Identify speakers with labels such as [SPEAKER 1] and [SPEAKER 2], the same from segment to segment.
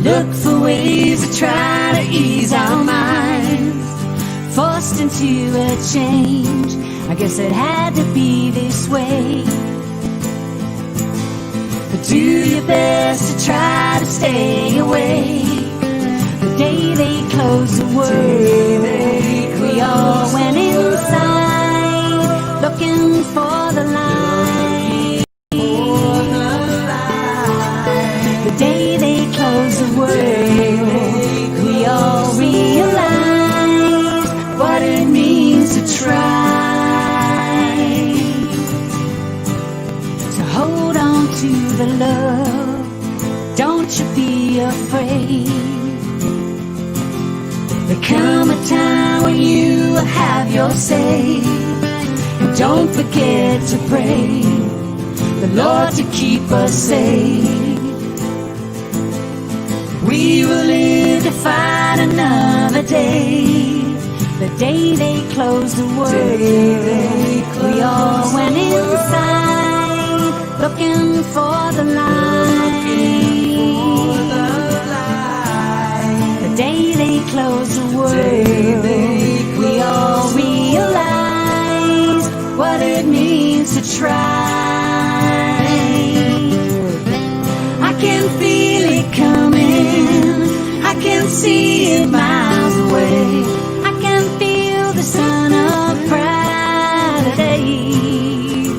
[SPEAKER 1] look for ways to try to ease our minds, forced into a change. I guess it had to be this way. But do your best to try to stay awake. The day they closed the world, we all went inside, looking for the light. The day they closed the world, we all realized what it means to try. So hold on to the love, don't you be afraid. There come a time when you will have your say. And don't forget to pray the Lord to keep us safe. We will live to fight another day. The day they closed the world, we all went inside, looking for the light. The day they closed the world, we all realize what it means to try. I can feel it coming, I can see it miles away. I can feel the sun of brighter days.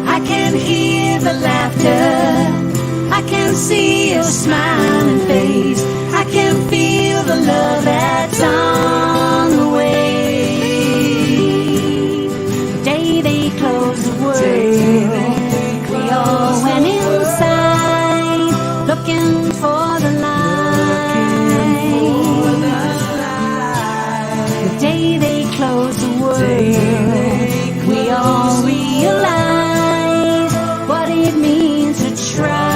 [SPEAKER 1] I can hear the laughter, I can see your smiling face. I can feel the love that's on the way. The day they closed the world, we all went inside, looking for the light. The day they closed the world, we all realized what it means to try.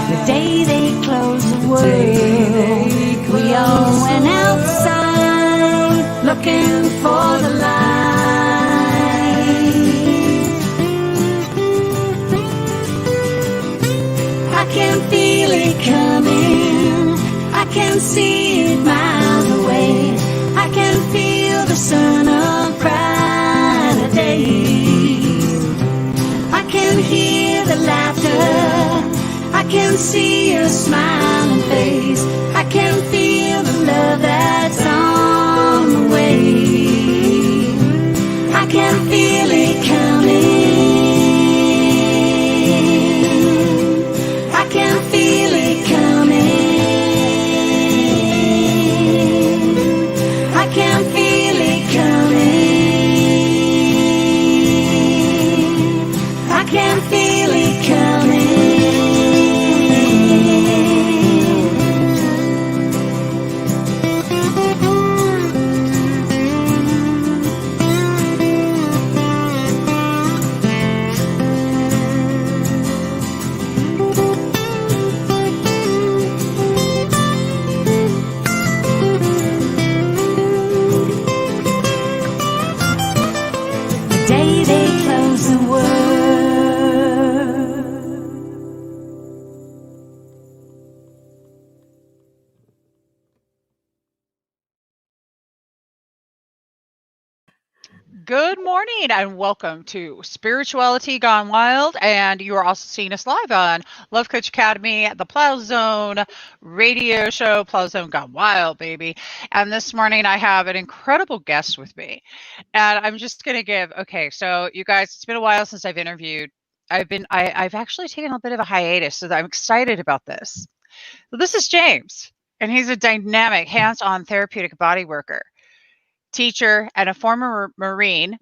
[SPEAKER 1] The day they closed the world, we all went outside, looking for the light. I can feel it coming, I can see it miles away. I can feel the sun of brighter days. I can hear the laughter, I can see your smiling face. I can feel the love that's on the way. I can feel it coming, I can feel it coming. I can feel it coming, I can feel it coming. The day they close the world.
[SPEAKER 2] Good morning and welcome to Spirituality Gone Wild, and you are also seeing us live on Love Coach Academy, the Plow Zone radio show, Plow Zone Gone Wild, baby. And this morning I have an incredible guest with me, and I'm just going to give, okay, so you guys, it's been a while since I've interviewed. I've actually taken a bit of a hiatus, so I'm excited about this. So this is James, and he's a dynamic, hands-on therapeutic body worker, teacher, and a former Marine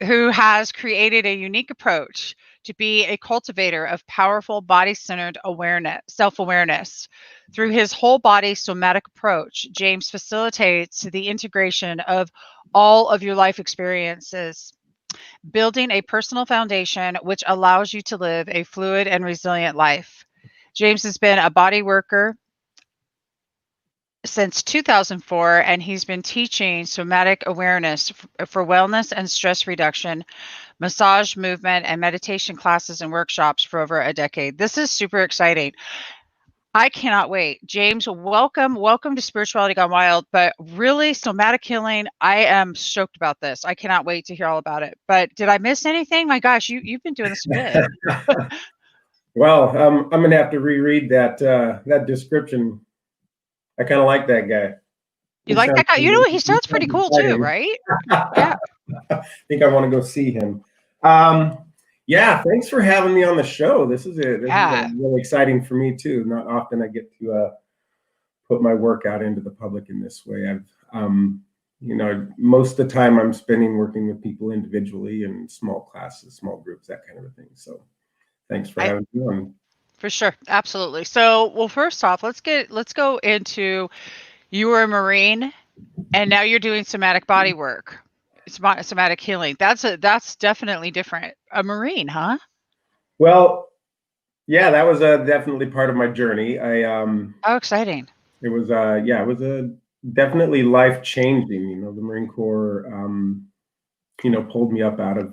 [SPEAKER 2] who has created a unique approach to be a cultivator of powerful body-centered awareness, self-awareness. Through his whole body somatic approach, James facilitates the integration of all of your life experiences, building a personal foundation which allows you to live a fluid and resilient life. James has been a body worker, since 2004, and he's been teaching somatic awareness for wellness and stress reduction, massage, movement, and meditation classes and workshops for over a decade. This is super exciting. I cannot wait. James, welcome to Spirituality Gone Wild, but really somatic healing, I am stoked about this. I cannot wait to hear all about it. But did I miss anything? My gosh, you've been doing this a bit.
[SPEAKER 3] Well, I'm going to have to reread that description. I kind of like that guy.
[SPEAKER 2] You like that guy? You know what? He sounds pretty cool too, right? Yeah.
[SPEAKER 3] I think I want to go see him. Yeah, thanks for having me on the show. This is really exciting for me too. Not often I get to put my work out into the public in this way. I've, most of the time I'm spending working with people individually in small classes, small groups, that kind of a thing. So thanks for having me on.
[SPEAKER 2] For sure. Absolutely. So, well, first off, let's go into, you were a Marine and now you're doing somatic body work. Somatic healing. That's definitely different. A Marine, huh?
[SPEAKER 3] Well, yeah, that was definitely part of my journey.
[SPEAKER 2] How exciting.
[SPEAKER 3] It was definitely life changing. The Marine Corps pulled me up out of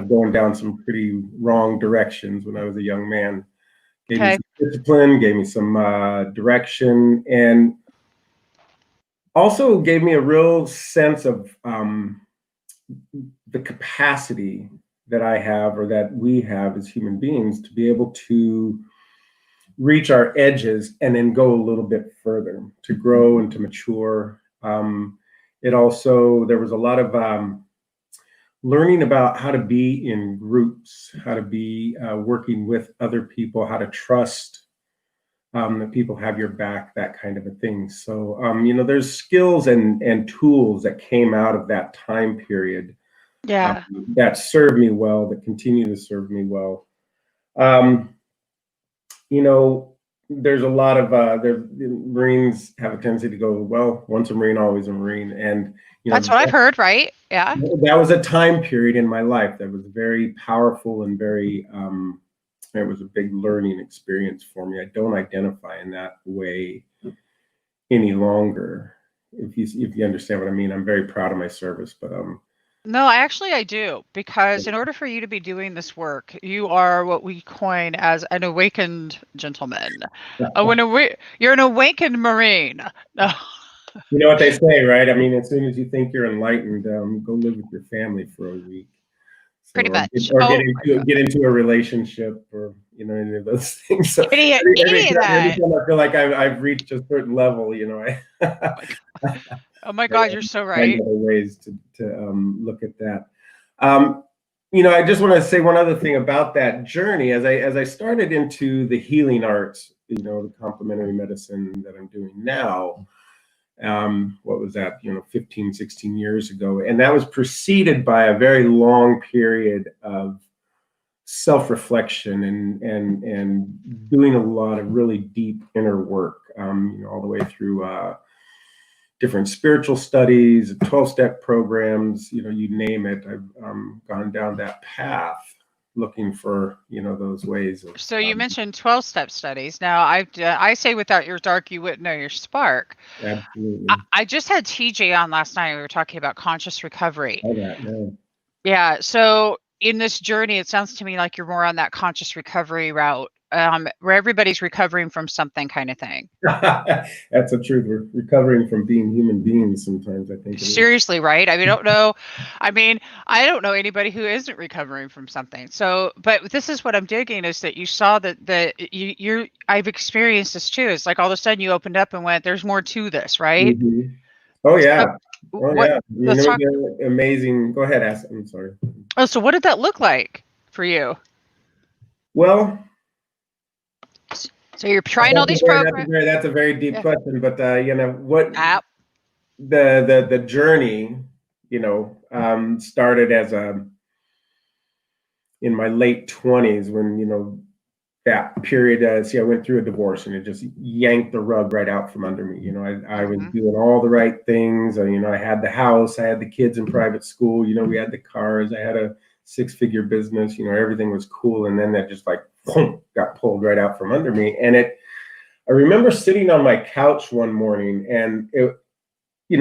[SPEAKER 3] going down some pretty wrong directions when I was a young man. Gave me some discipline, gave me some direction, and also gave me a real sense of the capacity that I have, or that we have as human beings, to be able to reach our edges and then go a little bit further, to grow and to mature. There was a lot of learning about how to be in groups, how to be working with other people, how to trust that people have your back, that kind of a thing. So, there's skills and tools that came out of that time period that served me well, that continue to serve me well. There's a lot of Marines have a tendency to go, well, once a Marine, always a Marine. And
[SPEAKER 2] that's what I've heard, right? Yeah.
[SPEAKER 3] That was a time period in my life that was very powerful and very it was a big learning experience for me. I don't identify in that way any longer. If you understand what I mean. I'm very proud of my service, but
[SPEAKER 2] no, I do, because in order for you to be doing this work, you are what we coin as an awakened gentleman. You're an awakened Marine. No.
[SPEAKER 3] You know what they say, right? I mean, as soon as you think you're enlightened, go live with your family for a week. So,
[SPEAKER 2] pretty much.
[SPEAKER 3] Get into a relationship, or any of those things. So
[SPEAKER 2] any
[SPEAKER 3] of that. Every time I feel like I've reached a certain level,
[SPEAKER 2] oh my God, you're so right.
[SPEAKER 3] Other ways to look at that. I just want to say one other thing about that journey. As I started into the healing arts, the complementary medicine that I'm doing now. What was that, 15, 16 years ago. And that was preceded by a very long period of self-reflection and doing a lot of really deep inner work, all the way through different spiritual studies, 12-step programs, you name it. I've gone down that path looking for, those ways of,
[SPEAKER 2] so you mentioned 12-step studies. Now, I say without your dark, you wouldn't know your spark.
[SPEAKER 3] Absolutely.
[SPEAKER 2] I just had TJ on last night. We were talking about conscious recovery.
[SPEAKER 3] Yeah.
[SPEAKER 2] Yeah. So in this journey, it sounds to me like you're more on that conscious recovery route, where everybody's recovering from something kind of thing.
[SPEAKER 3] That's the truth. We're recovering from being human beings sometimes, I think.
[SPEAKER 2] Seriously, right? I don't know anybody who isn't recovering from something. So, but this is what I'm digging, is that you saw that I've experienced this too. It's like all of a sudden you opened up and went, there's more to this, right?
[SPEAKER 3] Mm-hmm. Oh yeah.
[SPEAKER 2] Let's talk.
[SPEAKER 3] Amazing. Go ahead, ask. I'm sorry.
[SPEAKER 2] Oh, so what did that look like for you?
[SPEAKER 3] Well,
[SPEAKER 2] so you're trying all these programs.
[SPEAKER 3] That's a very deep question, but what the journey, started as in my late 20s when that period. I went through a divorce, and it just yanked the rug right out from under me. I was doing all the right things. I had the house, I had the kids in private school. We had the cars, I had a 6-figure business. Everything was cool, and then that just like got pulled right out from under me. And I remember sitting on my couch one morning, and it,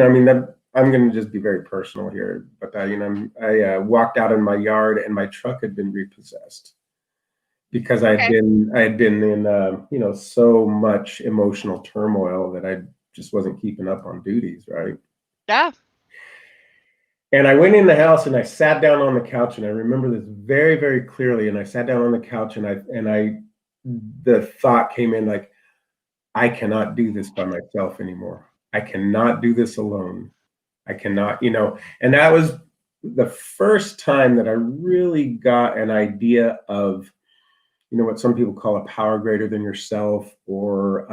[SPEAKER 3] I mean, I'm going to just be very personal here, but I walked out in my yard, and my truck had been repossessed because I had been in so much emotional turmoil that I just wasn't keeping up on duties, right?
[SPEAKER 2] Yeah.
[SPEAKER 3] And I went in the house and I sat down on the couch, and I remember this very, very clearly. And I sat down on the couch, and the thought came in like, I cannot do this by myself anymore. I cannot do this alone. I cannot, and that was the first time that I really got an idea of, what some people call a power greater than yourself, or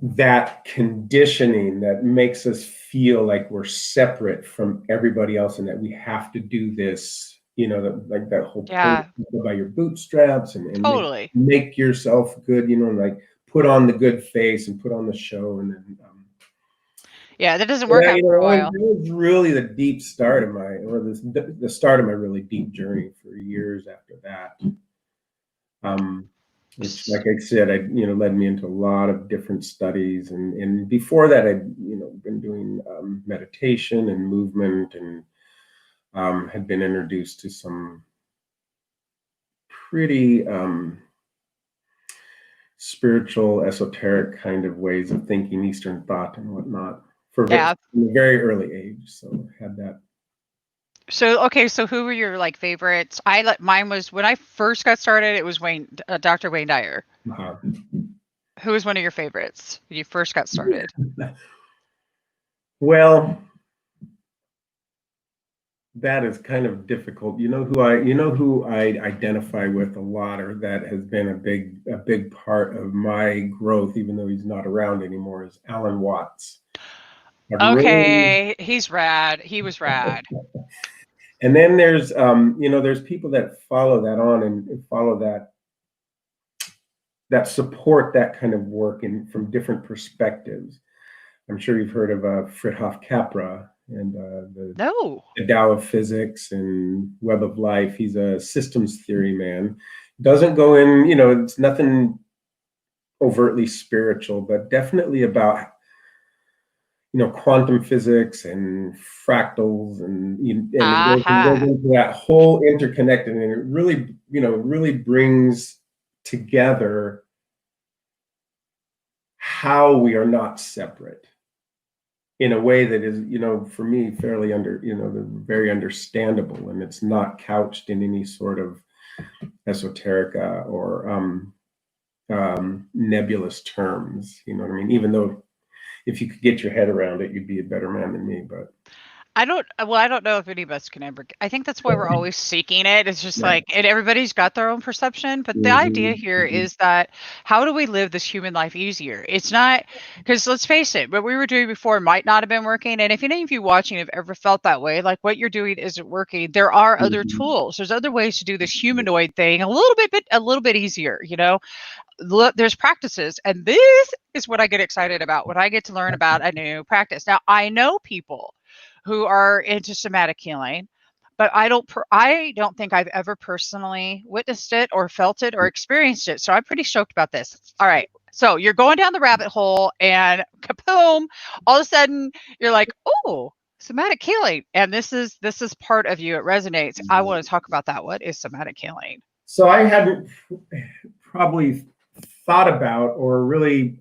[SPEAKER 3] that conditioning that makes us feel like we're separate from everybody else, and that we have to do this, like that whole pull by your bootstraps and
[SPEAKER 2] Totally.
[SPEAKER 3] make yourself good, and like put on the good face and put on the show, and then
[SPEAKER 2] that doesn't work out for a while.
[SPEAKER 3] It was really the deep start of the start of my really deep journey for years after that. Which, like I said, led me into a lot of different studies, and before that, I'd been doing meditation and movement, and had been introduced to some pretty spiritual, esoteric kind of ways of thinking, Eastern thought and whatnot, from a very early age. So I had that.
[SPEAKER 2] So who were your favorites? Mine was, when I first got started, it was Dr. Wayne Dyer. Who was one of your favorites when you first got started?
[SPEAKER 3] Well, that is kind of difficult. Who I identify with a lot, or that has been a big part of my growth, even though he's not around anymore, is Alan Watts.
[SPEAKER 2] He's rad. He was rad.
[SPEAKER 3] And then there's there's people that follow that on and follow that support that kind of work from different perspectives. I'm sure you've heard of Fritjof Capra and the Tao of Physics and Web of Life. He's a systems theory man. Doesn't go in, it's nothing overtly spiritual, but definitely about quantum physics and fractals, and it goes into that whole interconnected, and it really brings together how we are not separate in a way that is, for me, fairly very understandable, and it's not couched in any sort of esoteric or nebulous terms. You know what I mean? Even though, if you could get your head around it, you'd be a better man than me. But
[SPEAKER 2] I don't know if any of us can ever. I think that's why we're always seeking it. It's just and everybody's got their own perception. But the idea here is that, how do we live this human life easier? It's not, because let's face it, what we were doing before might not have been working. And if any of you watching have ever felt that way, like what you're doing isn't working, there are other tools. There's other ways to do this humanoid thing a little bit easier. There's practices, and this is what I get excited about when I get to learn about a new practice. Now, I know people who are into somatic healing, but I don't think I've ever personally witnessed it or felt it or experienced it. So I'm pretty stoked about this. All right. So you're going down the rabbit hole, and kaboom, all of a sudden you're like, oh, somatic healing. And this is part of you. It resonates. I want to talk about that. What is somatic healing?
[SPEAKER 3] So I hadn't probably thought about, or really,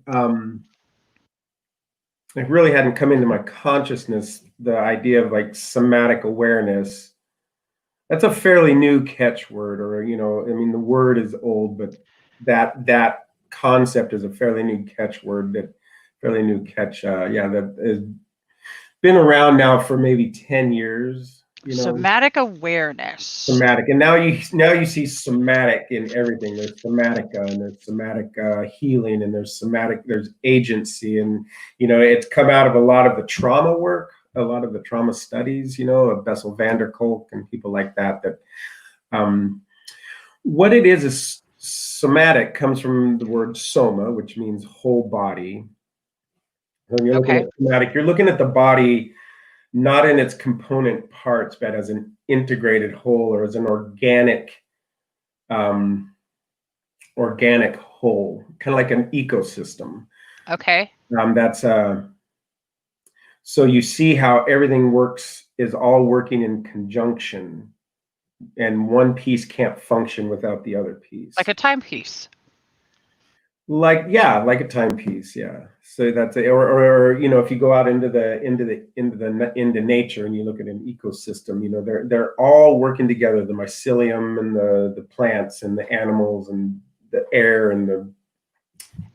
[SPEAKER 3] it really hadn't come into my consciousness, the idea of somatic awareness. That's a fairly new catchword, or I mean, the word is old, but that concept is a fairly new catchword. That has been around now for maybe 10 years.
[SPEAKER 2] Somatic awareness.
[SPEAKER 3] Somatic, and now you see somatic in everything. There's somatica, and there's somatic healing, and there's agency, and it's come out of a lot of the trauma work, a lot of the trauma studies, of Bessel van der Kolk and people like that. What it is somatic comes from the word soma, which means whole body. When you're looking at somatic, you're looking at the body not in its component parts, but as an integrated whole, or as an organic organic whole, kind of like an ecosystem.
[SPEAKER 2] Okay.
[SPEAKER 3] That's so you see how everything works, is all working in conjunction, and one piece can't function without the other piece.
[SPEAKER 2] Like a timepiece.
[SPEAKER 3] Like, yeah, like a timepiece, yeah. So that's or you know, if you go out into nature and you look at an ecosystem, you know, they're all working together, the mycelium and the plants and the animals and the air and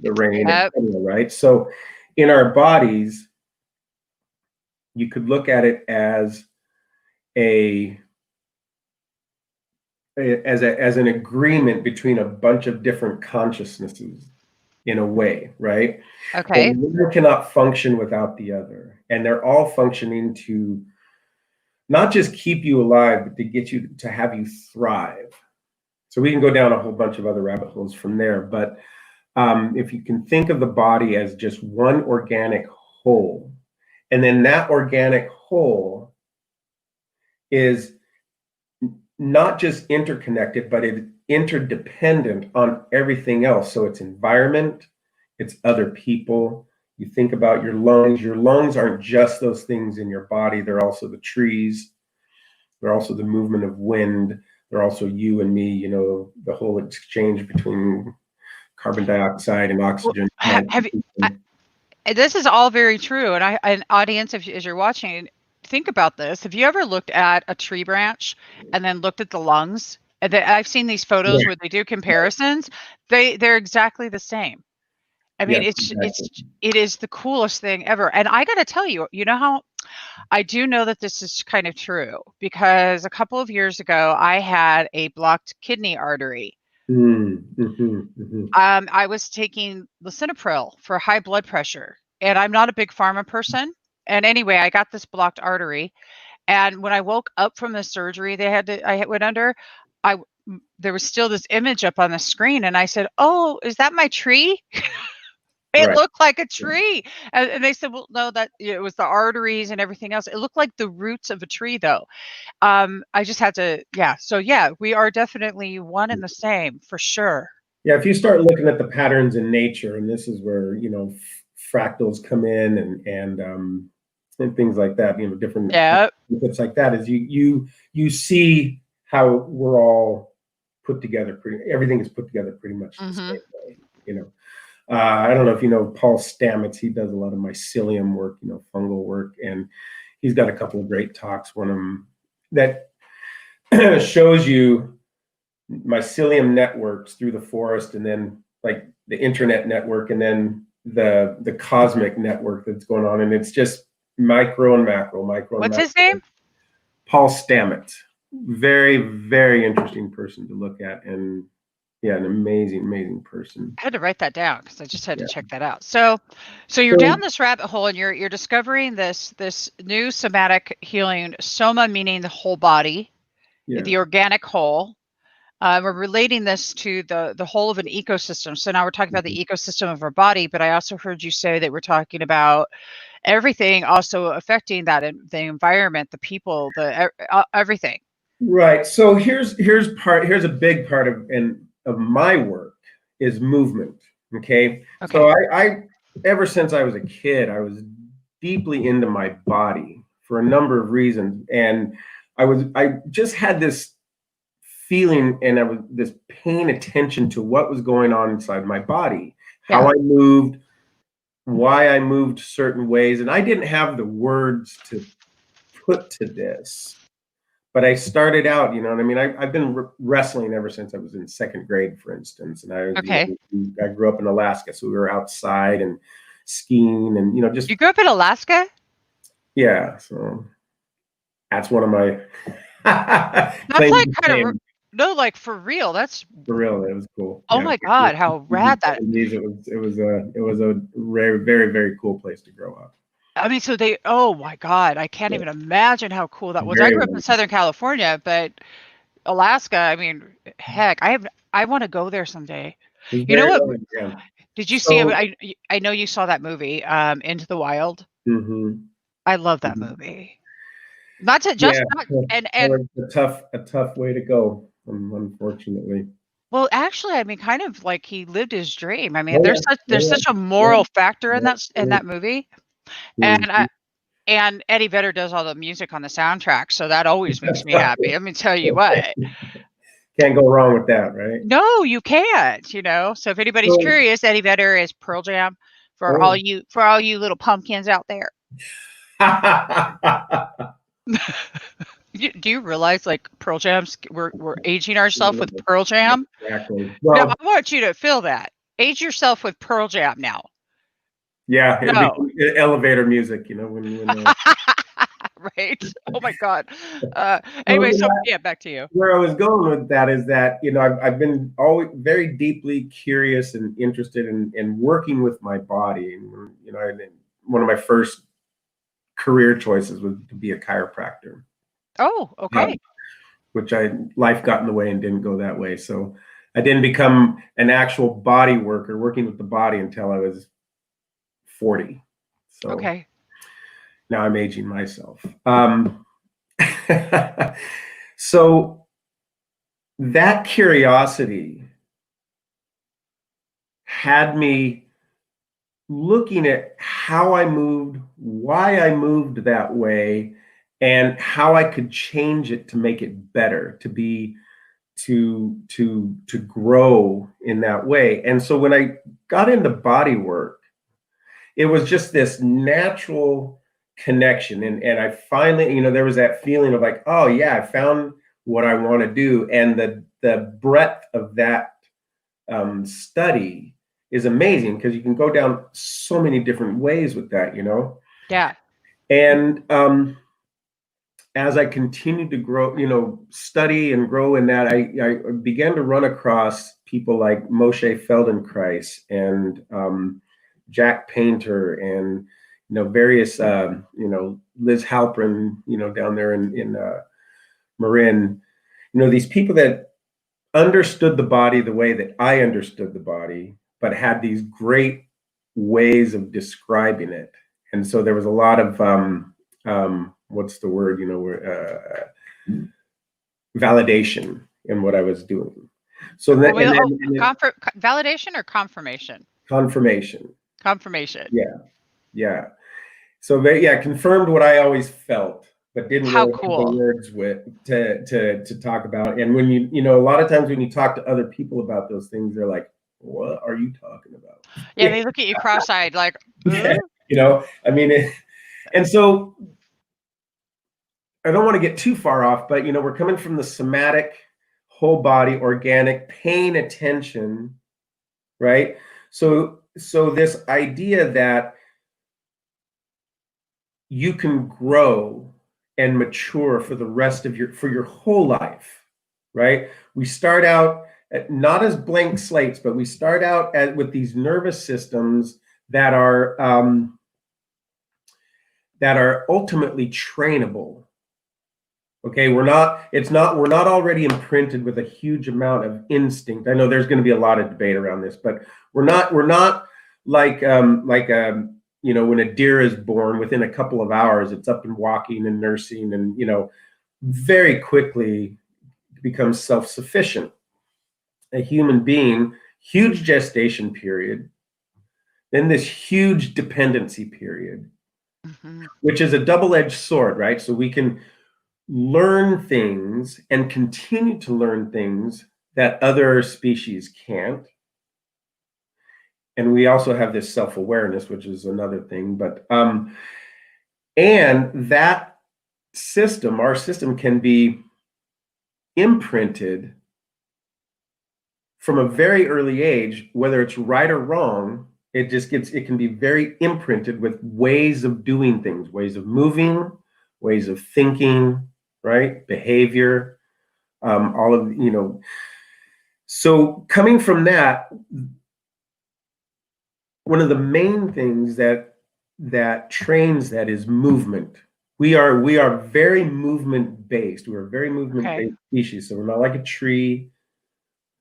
[SPEAKER 3] the rain,
[SPEAKER 2] Yep.
[SPEAKER 3] right? So in our bodies, you could look at it as as an agreement between a bunch of different consciousnesses, in a way, right?
[SPEAKER 2] Okay.
[SPEAKER 3] And one cannot function without the other, and they're all functioning to not just keep you alive, but to get you to have you thrive. So we can go down a whole bunch of other rabbit holes from there, but if you can think of the body as just one organic whole, and then that organic whole is not just interconnected, but it's interdependent on everything else. So it's environment, it's other people. You think about your lungs. Your lungs aren't just those things in your body. They're also the trees. They're also the movement of wind. They're also you and me, you know, the whole exchange between carbon dioxide and oxygen.
[SPEAKER 2] This is all very true. And an audience, as you're watching, think about this. Have you ever looked at a tree branch and then looked at the lungs? And I've seen these photos where they do comparisons. They're exactly the same. I mean, it is the coolest thing ever. And I got to tell you, you know how I do know that this is kind of true, because a couple of years ago I had a blocked kidney artery. I was taking lisinopril for high blood pressure, and I'm not a big pharma person. And anyway, I got this blocked artery, and when I woke up from the surgery I went under, there was still this image up on the screen, and I said, "Oh, is that my tree?" It looked like a tree. And they said, "Well, no, that it was the arteries and everything else." It looked like the roots of a tree, though. I just had to, yeah. So yeah, we are definitely one and the same for sure.
[SPEAKER 3] Yeah, if you start looking at the patterns in nature, and this is where, you know, fractals come in and things like that, you know, different bits like that, is you see how we're all put together. Everything is put together pretty much the same way, you know. I don't know if you know Paul Stamets. He does a lot of mycelium work, you know, fungal work, and he's got a couple of great talks. One of them that shows you mycelium networks through the forest, and then like the internet network, and then the cosmic network that's going on, and it's just micro and macro.
[SPEAKER 2] What's his name?
[SPEAKER 3] Paul Stamets. Very, very interesting person to look at, and yeah, an amazing person.
[SPEAKER 2] I had to write that down because I just had to check that out. So you're down this rabbit hole, and you're discovering this new somatic healing, soma meaning the whole body, the organic whole. We're relating this to the whole of an ecosystem. So now we're talking about the ecosystem of our body, but I also heard you say that we're talking about everything also affecting that, the environment, the people, everything.
[SPEAKER 3] Right. So here's a big part of my work is movement. Okay. So I ever since I was a kid, I was deeply into my body for a number of reasons, and I just had this feeling, and I was this paying attention to what was going on inside my body, how I moved, why I moved certain ways, and I didn't have the words to put to this. But I started out, you know what I mean? I've been wrestling ever since I was in second grade, for instance. And I grew up in Alaska, so we were outside and skiing, and you know, just.
[SPEAKER 2] You grew up in Alaska?
[SPEAKER 3] Yeah, so that's one of my.
[SPEAKER 2] That's like kind of like for real. That's
[SPEAKER 3] for real. It was cool.
[SPEAKER 2] Oh my God, how rad that!
[SPEAKER 3] It was a very, very, very cool place to grow up.
[SPEAKER 2] I mean, so oh my God, I can't even imagine how cool that was. I grew up in Southern California, but Alaska, I mean, heck, I want to go there someday. You know what? Did you see it? I know you saw that movie, Into the Wild. I love that movie. Not to just
[SPEAKER 3] and a tough way to go, unfortunately.
[SPEAKER 2] Well, actually, I mean, kind of like he lived his dream. I mean,
[SPEAKER 3] Oh,
[SPEAKER 2] there's
[SPEAKER 3] yeah.
[SPEAKER 2] such a
[SPEAKER 3] Yeah.
[SPEAKER 2] moral factor in
[SPEAKER 3] Yeah.
[SPEAKER 2] that movie, and
[SPEAKER 3] Mhm.
[SPEAKER 2] Eddie Vedder does all the music on the soundtrack, so that always makes me happy. Let me tell you what.
[SPEAKER 3] Can't go wrong with that, right?
[SPEAKER 2] No, you can't, you know? So if anybody's
[SPEAKER 3] So,
[SPEAKER 2] curious, Eddie Vedder is Pearl Jam
[SPEAKER 3] oh.
[SPEAKER 2] for all you little pumpkins out there. Do you realize like Pearl Jam's we're aging ourselves with Pearl Jam?
[SPEAKER 3] Exactly.
[SPEAKER 2] Now
[SPEAKER 3] Well,
[SPEAKER 2] I want you to feel that. Age yourself with Pearl Jam now.
[SPEAKER 3] yeah, it'll be
[SPEAKER 2] No.
[SPEAKER 3] elevator music, you know, when
[SPEAKER 2] Right? Oh my god.
[SPEAKER 3] so,
[SPEAKER 2] Anyway, so yeah, back to you.
[SPEAKER 3] where I was going with that is that, you know, I've been always very deeply curious and interested in working with my body. And, you know, one of my first career choices was to be a chiropractor,
[SPEAKER 2] Oh,
[SPEAKER 3] um,
[SPEAKER 2] okay.
[SPEAKER 3] which life got in the way and didn't go that way. So I didn't become an actual body worker working with the body until I was 40. So
[SPEAKER 2] Okay.
[SPEAKER 3] now I'm aging myself. So that curiosity had me looking at how I moved, why I moved that way, and how I could change it to make it better, to be to grow in that way. And so when I got into body work, it was just this natural connection. And I finally, you know, there was that feeling of like, oh yeah, I found what I want to do. And the breadth of that study is amazing because you can go down so many different ways with that, you know.
[SPEAKER 2] Yeah.
[SPEAKER 3] And as I continued to grow, you know, study and grow in that, I began to run across people like Moshe Feldenkrais and Jack Painter and, you know, various, you know, Liz Halprin, you know, down there in Marin, you know, these people that understood the body the way that I understood the body, but had these great ways of describing it. And so there was a lot of what's the word? You know, validation in what I was doing. So that
[SPEAKER 2] Validation or confirmation?
[SPEAKER 3] confirmation.
[SPEAKER 2] Confirmation.
[SPEAKER 3] Yeah, yeah. So yeah, confirmed what I always felt, but didn't
[SPEAKER 2] How
[SPEAKER 3] really have the
[SPEAKER 2] cool.
[SPEAKER 3] words with to talk about. And when you know, a lot of times when you talk to other people about those things, they're like, "What are you talking about?"
[SPEAKER 2] Yeah, they look at you cross-eyed like,
[SPEAKER 3] Yeah, you know, I mean, and so I don't want to get too far off, but you know, we're coming from the somatic, whole body, organic, paying attention, right? So this idea that you can grow and mature for the rest of your whole life, right? We start out not as blank slates, but we start out with these nervous systems that are ultimately trainable. Okay, we're not already imprinted with a huge amount of instinct. I know there's going to be a lot of debate around this, but we're not like you know, when a deer is born, within a couple of hours it's up and walking and nursing and, you know, very quickly becomes self-sufficient. A human being, huge gestation period, then this huge dependency period,
[SPEAKER 2] mhm.
[SPEAKER 3] which is a double-edged sword, right? So we can learn things and continue to learn things that other species can't. And we also have this self-awareness, which is another thing. But and that system, our system, can be imprinted from a very early age, whether it's right or wrong. It can be very imprinted with ways of doing things, ways of moving, ways of thinking, right? Behavior, all of, you know. So coming from that, one of the main things that trains that is movement. We are very movement based. We're a very movement
[SPEAKER 2] Okay.
[SPEAKER 3] based species. So we're not like a tree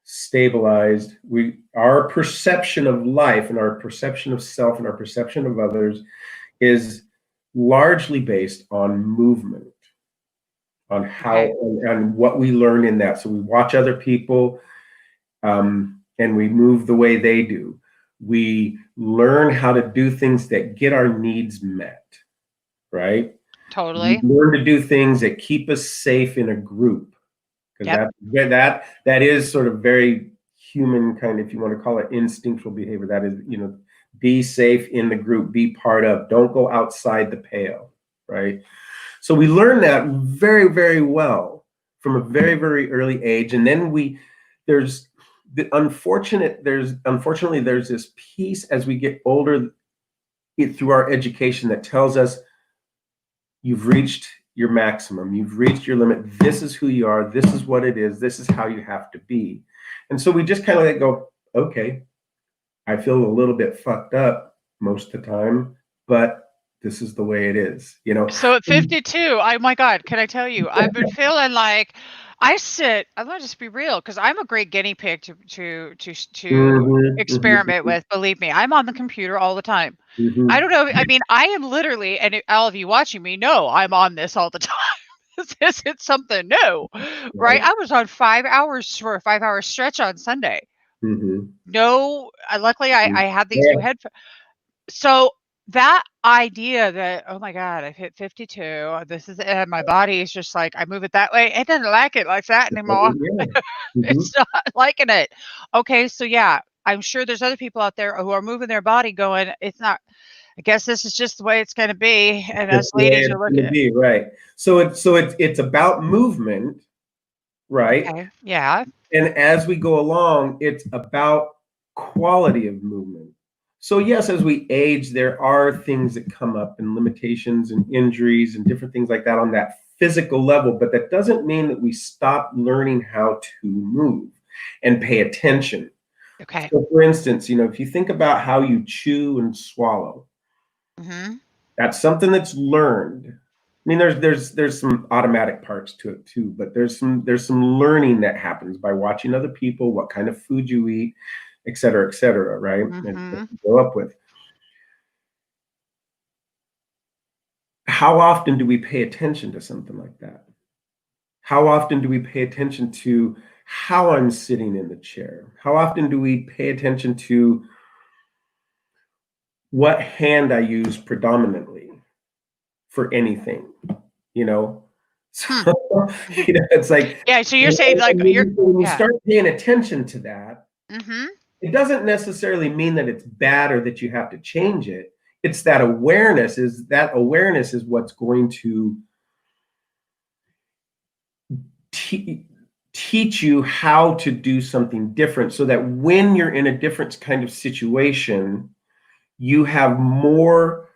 [SPEAKER 3] stabilized. Our perception of life and our perception of self and our perception of others is largely based on movement, on how
[SPEAKER 2] Okay.
[SPEAKER 3] and what we learn in that. So we watch other people and we move the way they do. We learn how to do things that get our needs met, right? We
[SPEAKER 2] Totally.
[SPEAKER 3] learn to do things that keep us safe in a group, because
[SPEAKER 2] Yep.
[SPEAKER 3] that is sort of very human, kind of, if you want to call it instinctual behavior. That is, be safe in the group, be part of, don't go outside the pale, right? So we learn that very, very well from a very, very early age. And then unfortunately there's this piece as we get older through our education that tells us you've reached your maximum, you've reached your limit, this is who you are, this is what it is, this is how you have to be. And so we just kind of go, okay, I feel a little bit fucked up most of the time, but this is the way it is,
[SPEAKER 2] So at 52, oh my God, can I tell you, I've been feeling like I'm gonna just be real, because I'm a great guinea pig to
[SPEAKER 3] Mhm,
[SPEAKER 2] experiment with. Believe me, I'm on the computer all the time. I
[SPEAKER 3] mhm.
[SPEAKER 2] don't know. I mean, I am literally, and all of you watching me know I'm on this all the time. This isn't something new, right?
[SPEAKER 3] Right.
[SPEAKER 2] I was on 5 hours for a 5 hour stretch on Sunday.
[SPEAKER 3] Mhm.
[SPEAKER 2] No, luckily I had these new
[SPEAKER 3] Yeah.
[SPEAKER 2] headphones. So that idea that, oh my God, I've hit 52. This is it. My body is just like, I move it that way. It doesn't like it like that anymore.
[SPEAKER 3] Yeah. Mhm.
[SPEAKER 2] It's not liking it. Okay, so yeah, I'm sure there's other people out there who are moving their body going, it's not, I guess this is just the way it's going to be. And
[SPEAKER 3] That's
[SPEAKER 2] us
[SPEAKER 3] the way
[SPEAKER 2] ladies
[SPEAKER 3] it's
[SPEAKER 2] are looking
[SPEAKER 3] gonna
[SPEAKER 2] at,
[SPEAKER 3] be, right? So it's about movement, right?
[SPEAKER 2] okay, yeah.
[SPEAKER 3] And as we go along, it's about quality of movement. So yes, as we age, there are things that come up and limitations and injuries and different things like that on that physical level, but that doesn't mean that we stop learning how to move and pay attention.
[SPEAKER 2] Okay.
[SPEAKER 3] So for instance, if you think about how you chew and swallow,
[SPEAKER 2] Hmm.
[SPEAKER 3] that's something that's learned. I mean, there's some automatic parts to it too, but there's some learning that happens by watching other people, what kind of food you eat, et cetera, right? And what
[SPEAKER 2] Hmm.
[SPEAKER 3] you grow up with. How often do we pay attention to something like that? How often do we pay attention to how I'm sitting in the chair? How often do we pay attention to what hand I use predominantly for anything? You know, so
[SPEAKER 2] Hmm.
[SPEAKER 3] it's like
[SPEAKER 2] Yeah. So you're saying like
[SPEAKER 3] when you
[SPEAKER 2] yeah.
[SPEAKER 3] start paying attention to that,
[SPEAKER 2] Hmm.
[SPEAKER 3] it doesn't necessarily mean that it's bad or that you have to change it. It's that awareness is what's going to te- teach you how to do something different, so that when you're in a different kind of situation, you have more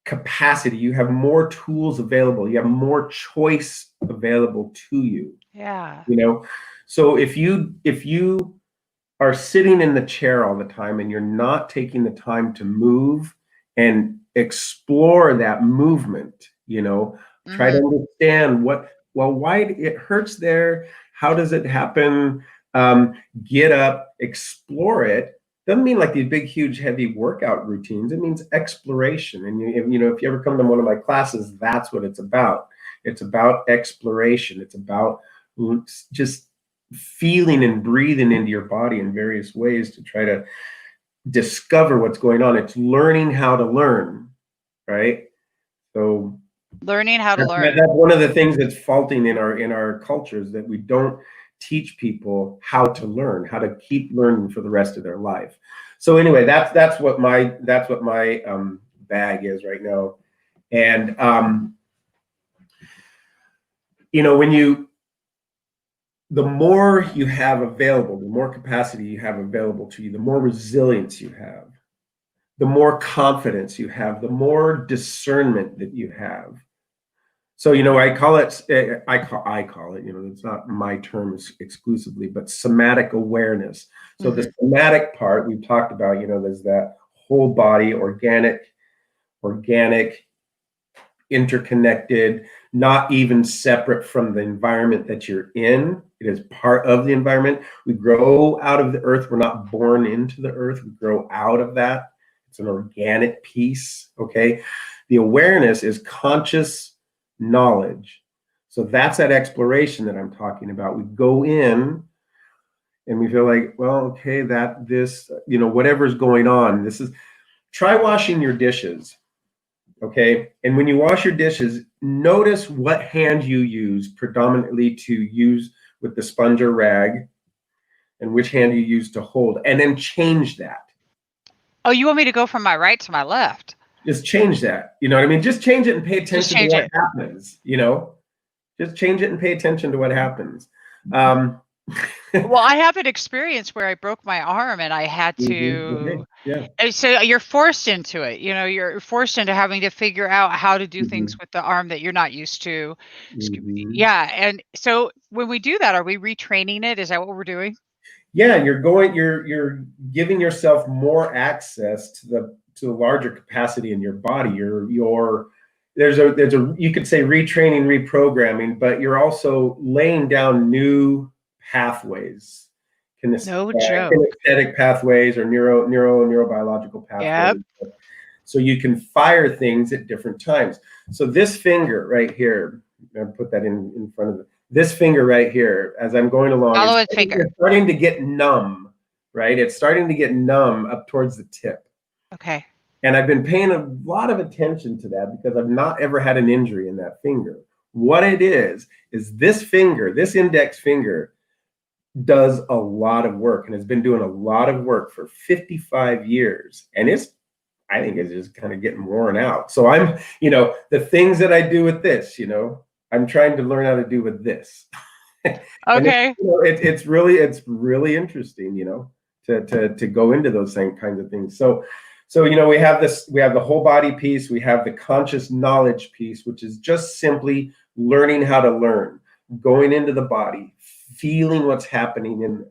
[SPEAKER 3] capacity, you have more tools available, you have more choice available to you.
[SPEAKER 2] Yeah.
[SPEAKER 3] you know so if you are sitting in the chair all the time and you're not taking the time to move and explore that movement, try to
[SPEAKER 2] Hmm.
[SPEAKER 3] understand why it hurts there, how does it happen, get up, explore it. Doesn't mean like these big huge heavy workout routines. It means exploration. And if you ever come to one of my classes, that's what it's about. It's about exploration. It's about just feeling and breathing into your body in various ways to try to discover what's going on. It's learning how to learn, right? So
[SPEAKER 2] Learning how to
[SPEAKER 3] that's
[SPEAKER 2] learn.
[SPEAKER 3] one of the things that's faulting in our culture, is that we don't teach people how to learn, how to keep learning for the rest of their life. So anyway, that's what my bag is right now. And when the more you have available, the more capacity you have available to you, the more resilience you have, the more confidence you have, the more discernment that you have. So, I call it, I call it, it's not my term exclusively, but somatic awareness. So
[SPEAKER 2] Hmm.
[SPEAKER 3] the somatic part we've talked about, there's that whole body, organic, interconnected, not even separate from the environment that you're in. It is part of the environment. We grow out of the earth. We're not born into the earth. We grow out of that. It's an organic piece. Okay. The awareness is conscious knowledge. So that's that exploration that I'm talking about. We go in and we feel like, well, okay, whatever's going on, try washing your dishes. Okay. And when you wash your dishes, notice what hand you use predominantly to use with the sponge or rag, and which hand you use to hold, and then change that.
[SPEAKER 2] Oh, you want me to go from my right to my left?
[SPEAKER 3] Just change that. You know what I mean? Just change it and pay
[SPEAKER 2] Just
[SPEAKER 3] attention to
[SPEAKER 2] change
[SPEAKER 3] what
[SPEAKER 2] it.
[SPEAKER 3] happens. Just change it and pay attention to what happens. Um,
[SPEAKER 2] Well, I have an experience where I broke my arm and I had
[SPEAKER 3] okay.
[SPEAKER 2] to.
[SPEAKER 3] Yeah.
[SPEAKER 2] And so you're forced into it. You're forced into having to figure out how to do things
[SPEAKER 3] Mhm.
[SPEAKER 2] with the arm that you're not used to.
[SPEAKER 3] Mhm.
[SPEAKER 2] Yeah, and so when we do that, are we retraining it? Is that what we're doing?
[SPEAKER 3] Yeah, you're giving yourself more access to the larger capacity in your body. There's a you could say retraining, reprogramming, but you're also laying down new pathways,
[SPEAKER 2] No joke.
[SPEAKER 3] kinesthetic pathways or neurobiological
[SPEAKER 2] Yep.
[SPEAKER 3] pathways. So you can fire things at different times. So this finger right here, I put that in front of it. This finger right here, as I'm going along,
[SPEAKER 2] Follow with finger.
[SPEAKER 3] it's starting to get numb, right? It's starting to get numb up towards the tip.
[SPEAKER 2] Okay.
[SPEAKER 3] And I've been paying a lot of attention to that because I've not ever had an injury in that finger. What it is this finger, this index finger, does a lot of work and has been doing a lot of work for 55 years. And I think it's just kind of getting worn out. So the things that I do with this, I'm trying to learn how to do with this. And
[SPEAKER 2] Okay.
[SPEAKER 3] it's really interesting, to go into those same kinds of things. So we have the whole body piece, we have the conscious knowledge piece, which is just simply learning how to learn, going into the body, feeling what's happening in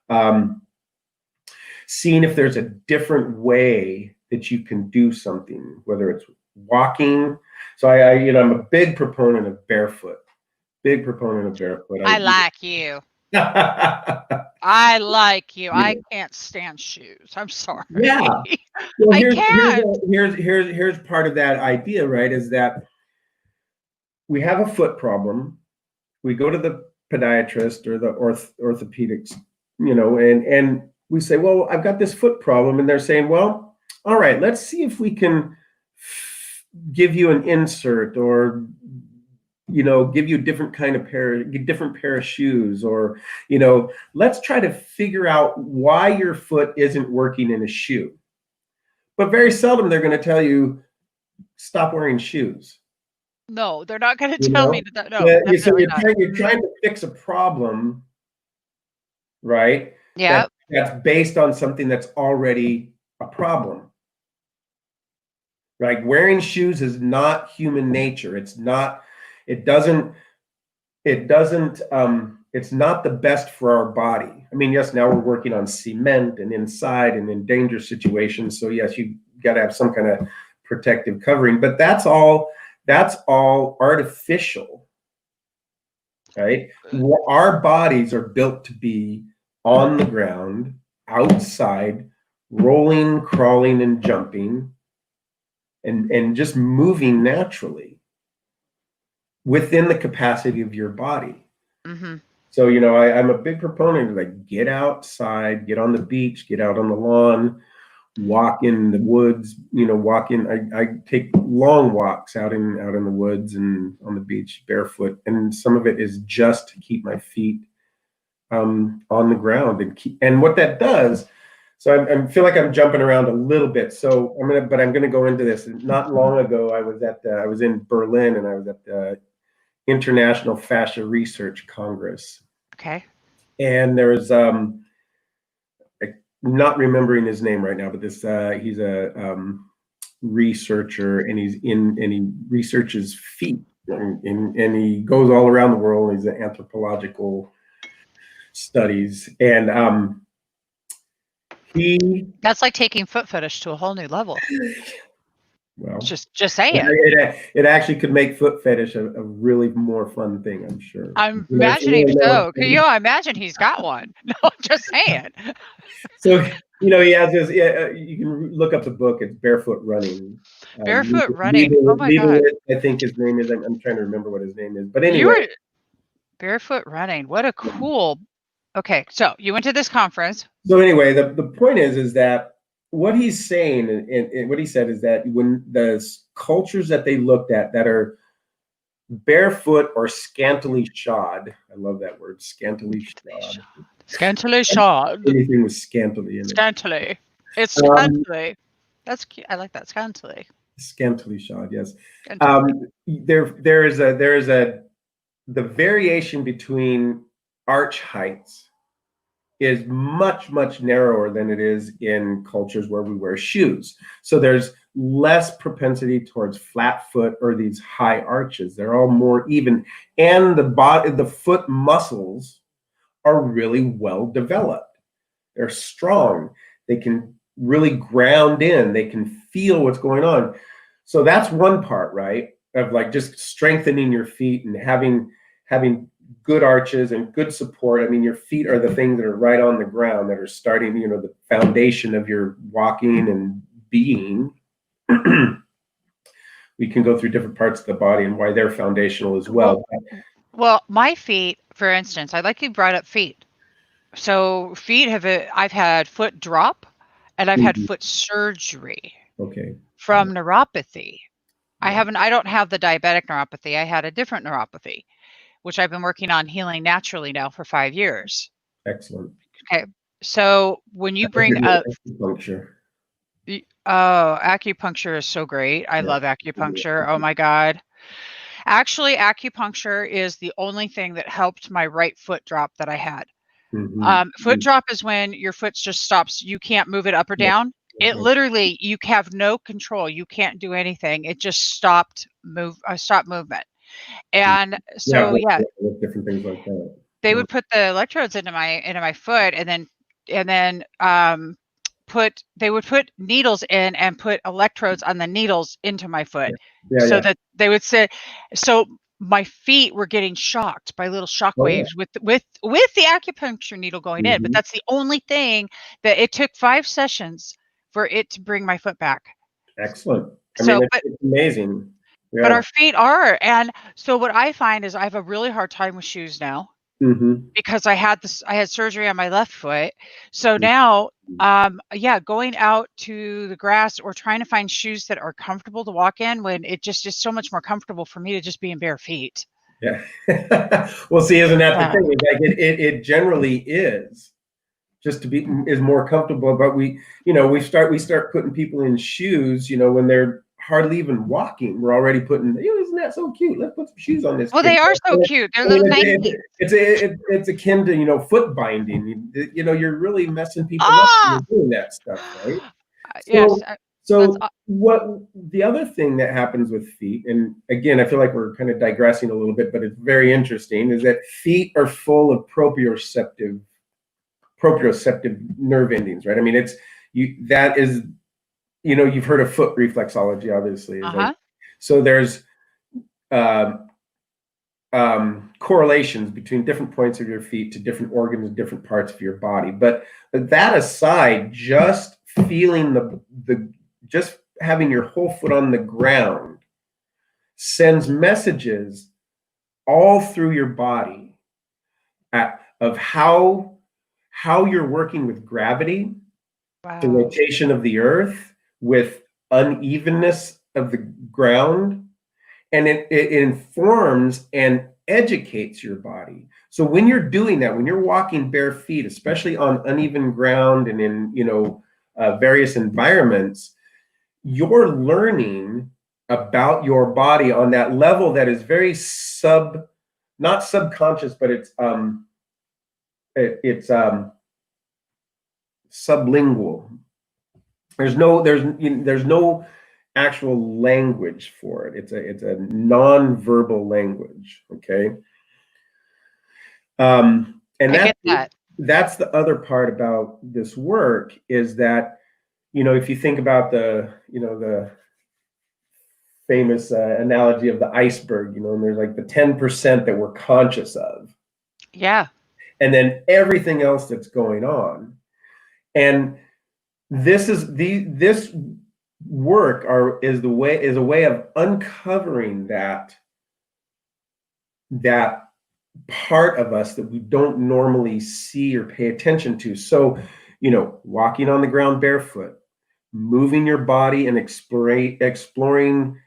[SPEAKER 3] there, seeing if there's a different way that you can do something, whether it's walking. So I'm a big proponent of barefoot.
[SPEAKER 2] I like you. I like you. I can't stand shoes. I'm sorry.
[SPEAKER 3] Yeah. Well,
[SPEAKER 2] I can't.
[SPEAKER 3] here's part of that idea, right? Is that we have a foot problem. We go to the podiatrist or the orthopedics, and we say, well, I've got this foot problem, and they're saying, well, all right, let's see if we can give you an insert or give you a different pair of shoes, or let's try to figure out why your foot isn't working in a shoe. But very seldom they're going to tell you stop wearing shoes.
[SPEAKER 2] No, they're not going to tell me that. No,
[SPEAKER 3] So
[SPEAKER 2] definitely not.
[SPEAKER 3] you're trying to fix a problem, right?
[SPEAKER 2] Yeah.
[SPEAKER 3] That's based on something that's already a problem. Right? Wearing shoes is not human nature. It's not it's not the best for our body. I mean, yes, now we're working on cement and inside and in dangerous situations. So yes, you got to have some kind of protective covering, but that's all artificial, right? Our bodies are built to be on the ground, outside, rolling, crawling, and jumping, and just moving naturally within the capacity of your body.
[SPEAKER 2] Mm-hmm.
[SPEAKER 3] So, I'm a big proponent of like, get outside, get on the beach, get out on the lawn, walk in the woods, I take long walks out in the woods and on the beach barefoot. And some of it is just to keep my feet on the ground and what that does. So I feel like I'm jumping around a little bit. So I'm going to go into this. Not long ago, I was in Berlin, and I was at the International Fascia Research Congress.
[SPEAKER 2] Okay.
[SPEAKER 3] And there was not remembering his name right now, but he's a researcher, and he researches feet, and he goes all around the world. He's an anthropological studies, and
[SPEAKER 2] that's like taking foot fetish to a whole new level.
[SPEAKER 3] Well,
[SPEAKER 2] just saying.
[SPEAKER 3] It actually could make foot fetish a really more fun thing, I'm sure.
[SPEAKER 2] I'm imagining so. Can you imagine he's got one? No, just saying.
[SPEAKER 3] So, he has this, you can look up the book. It's Barefoot Running.
[SPEAKER 2] Barefoot Running. Oh my God.
[SPEAKER 3] I think his name is, I'm trying to remember what his name is. But anyway.
[SPEAKER 2] Barefoot Running. What a cool Okay, so you went to this conference.
[SPEAKER 3] So anyway, the point is that what he's saying and what he said is that when the cultures that they looked at that are barefoot or scantily shod, I love that word, scantily shod.
[SPEAKER 2] Scantily shod.
[SPEAKER 3] Anything with scantily in it.
[SPEAKER 2] Scantily. It's
[SPEAKER 3] Um,
[SPEAKER 2] scantily. That's cute. I like that. Scantily.
[SPEAKER 3] Scantily shod, yes.
[SPEAKER 2] Scantily.
[SPEAKER 3] There is the variation between arch heights is much, much narrower than it is in cultures where we wear shoes. So there's less propensity towards flat foot or these high arches. They're all more even. And the foot muscles are really well developed. They're strong. They can really ground in. They can feel what's going on. So that's one part, right? Of like just strengthening your feet and having good arches and good support. I mean, your feet are the things that are right on the ground that are starting, the foundation of your walking and being. We can go through different parts of the body and why they're foundational as well.
[SPEAKER 2] Well, my feet, for instance, I like you brought up feet. So I've had foot drop and I've had foot surgery
[SPEAKER 3] Okay.
[SPEAKER 2] from neuropathy.
[SPEAKER 3] Yeah.
[SPEAKER 2] I don't have the diabetic neuropathy. I had a different neuropathy, which I've been working on healing naturally now for 5 years.
[SPEAKER 3] Excellent.
[SPEAKER 2] Okay. So when you bring up
[SPEAKER 3] acupuncture.
[SPEAKER 2] Oh, acupuncture is so great. I love acupuncture. Oh my God. Actually, acupuncture is the only thing that helped my right foot drop that I had. Foot drop is when your foot just stops. You can't move it up or down. It literally, you have no control. You can't do anything. It just stopped movement. And so,
[SPEAKER 3] different things like that.
[SPEAKER 2] they would put the electrodes into my foot and then they would put needles in and put electrodes on the needles into my foot that they would say, so my feet were getting shocked by little shock waves with the acupuncture needle going in. But that's the only thing that it took 5 sessions for it to bring my foot back.
[SPEAKER 3] Excellent. It's amazing. Yeah.
[SPEAKER 2] But our feet are. And so what I find is I have a really hard time with shoes now. Because I had surgery on my left foot. So now, going out to the grass or trying to find shoes that are comfortable to walk in when it just is so much more comfortable for me to just be in bare feet.
[SPEAKER 3] Yeah. Well, see, isn't that the thing? Like it generally is just is more comfortable, but we start putting people in shoes, when they're hardly even walking. We're already putting, isn't that so cute? Let's put some shoes on this.
[SPEAKER 2] Well, they are so cute. They're little Nikes.
[SPEAKER 3] It's akin to foot binding. You're really messing people up when you're doing that stuff, right? So what the other thing that happens with feet, and again, I feel like we're kind of digressing a little bit, but it's very interesting, is that feet are full of proprioceptive nerve endings, right? I mean, you've heard of foot reflexology, obviously. So there's correlations between different points of your feet to different organs and different parts of your body. But that aside, just feeling just having your whole foot on the ground sends messages all through your body of how you're working with gravity, the rotation of the earth, with unevenness of the ground, and it informs and educates your body. So when you're doing that, when you're walking bare feet, especially on uneven ground and in various environments, you're learning about your body on that level that is very not subconscious, but it's sublingual. There's no actual language for it. It's a non-verbal language. Okay. And that's the other part about this work, is that, if you think about the famous analogy of the iceberg, and there's like the 10% that we're conscious of.
[SPEAKER 2] Yeah.
[SPEAKER 3] And then everything else that's going on. And this work is a way of uncovering that part of us that we don't normally see or pay attention to. So, walking on the ground barefoot, moving your body and exploring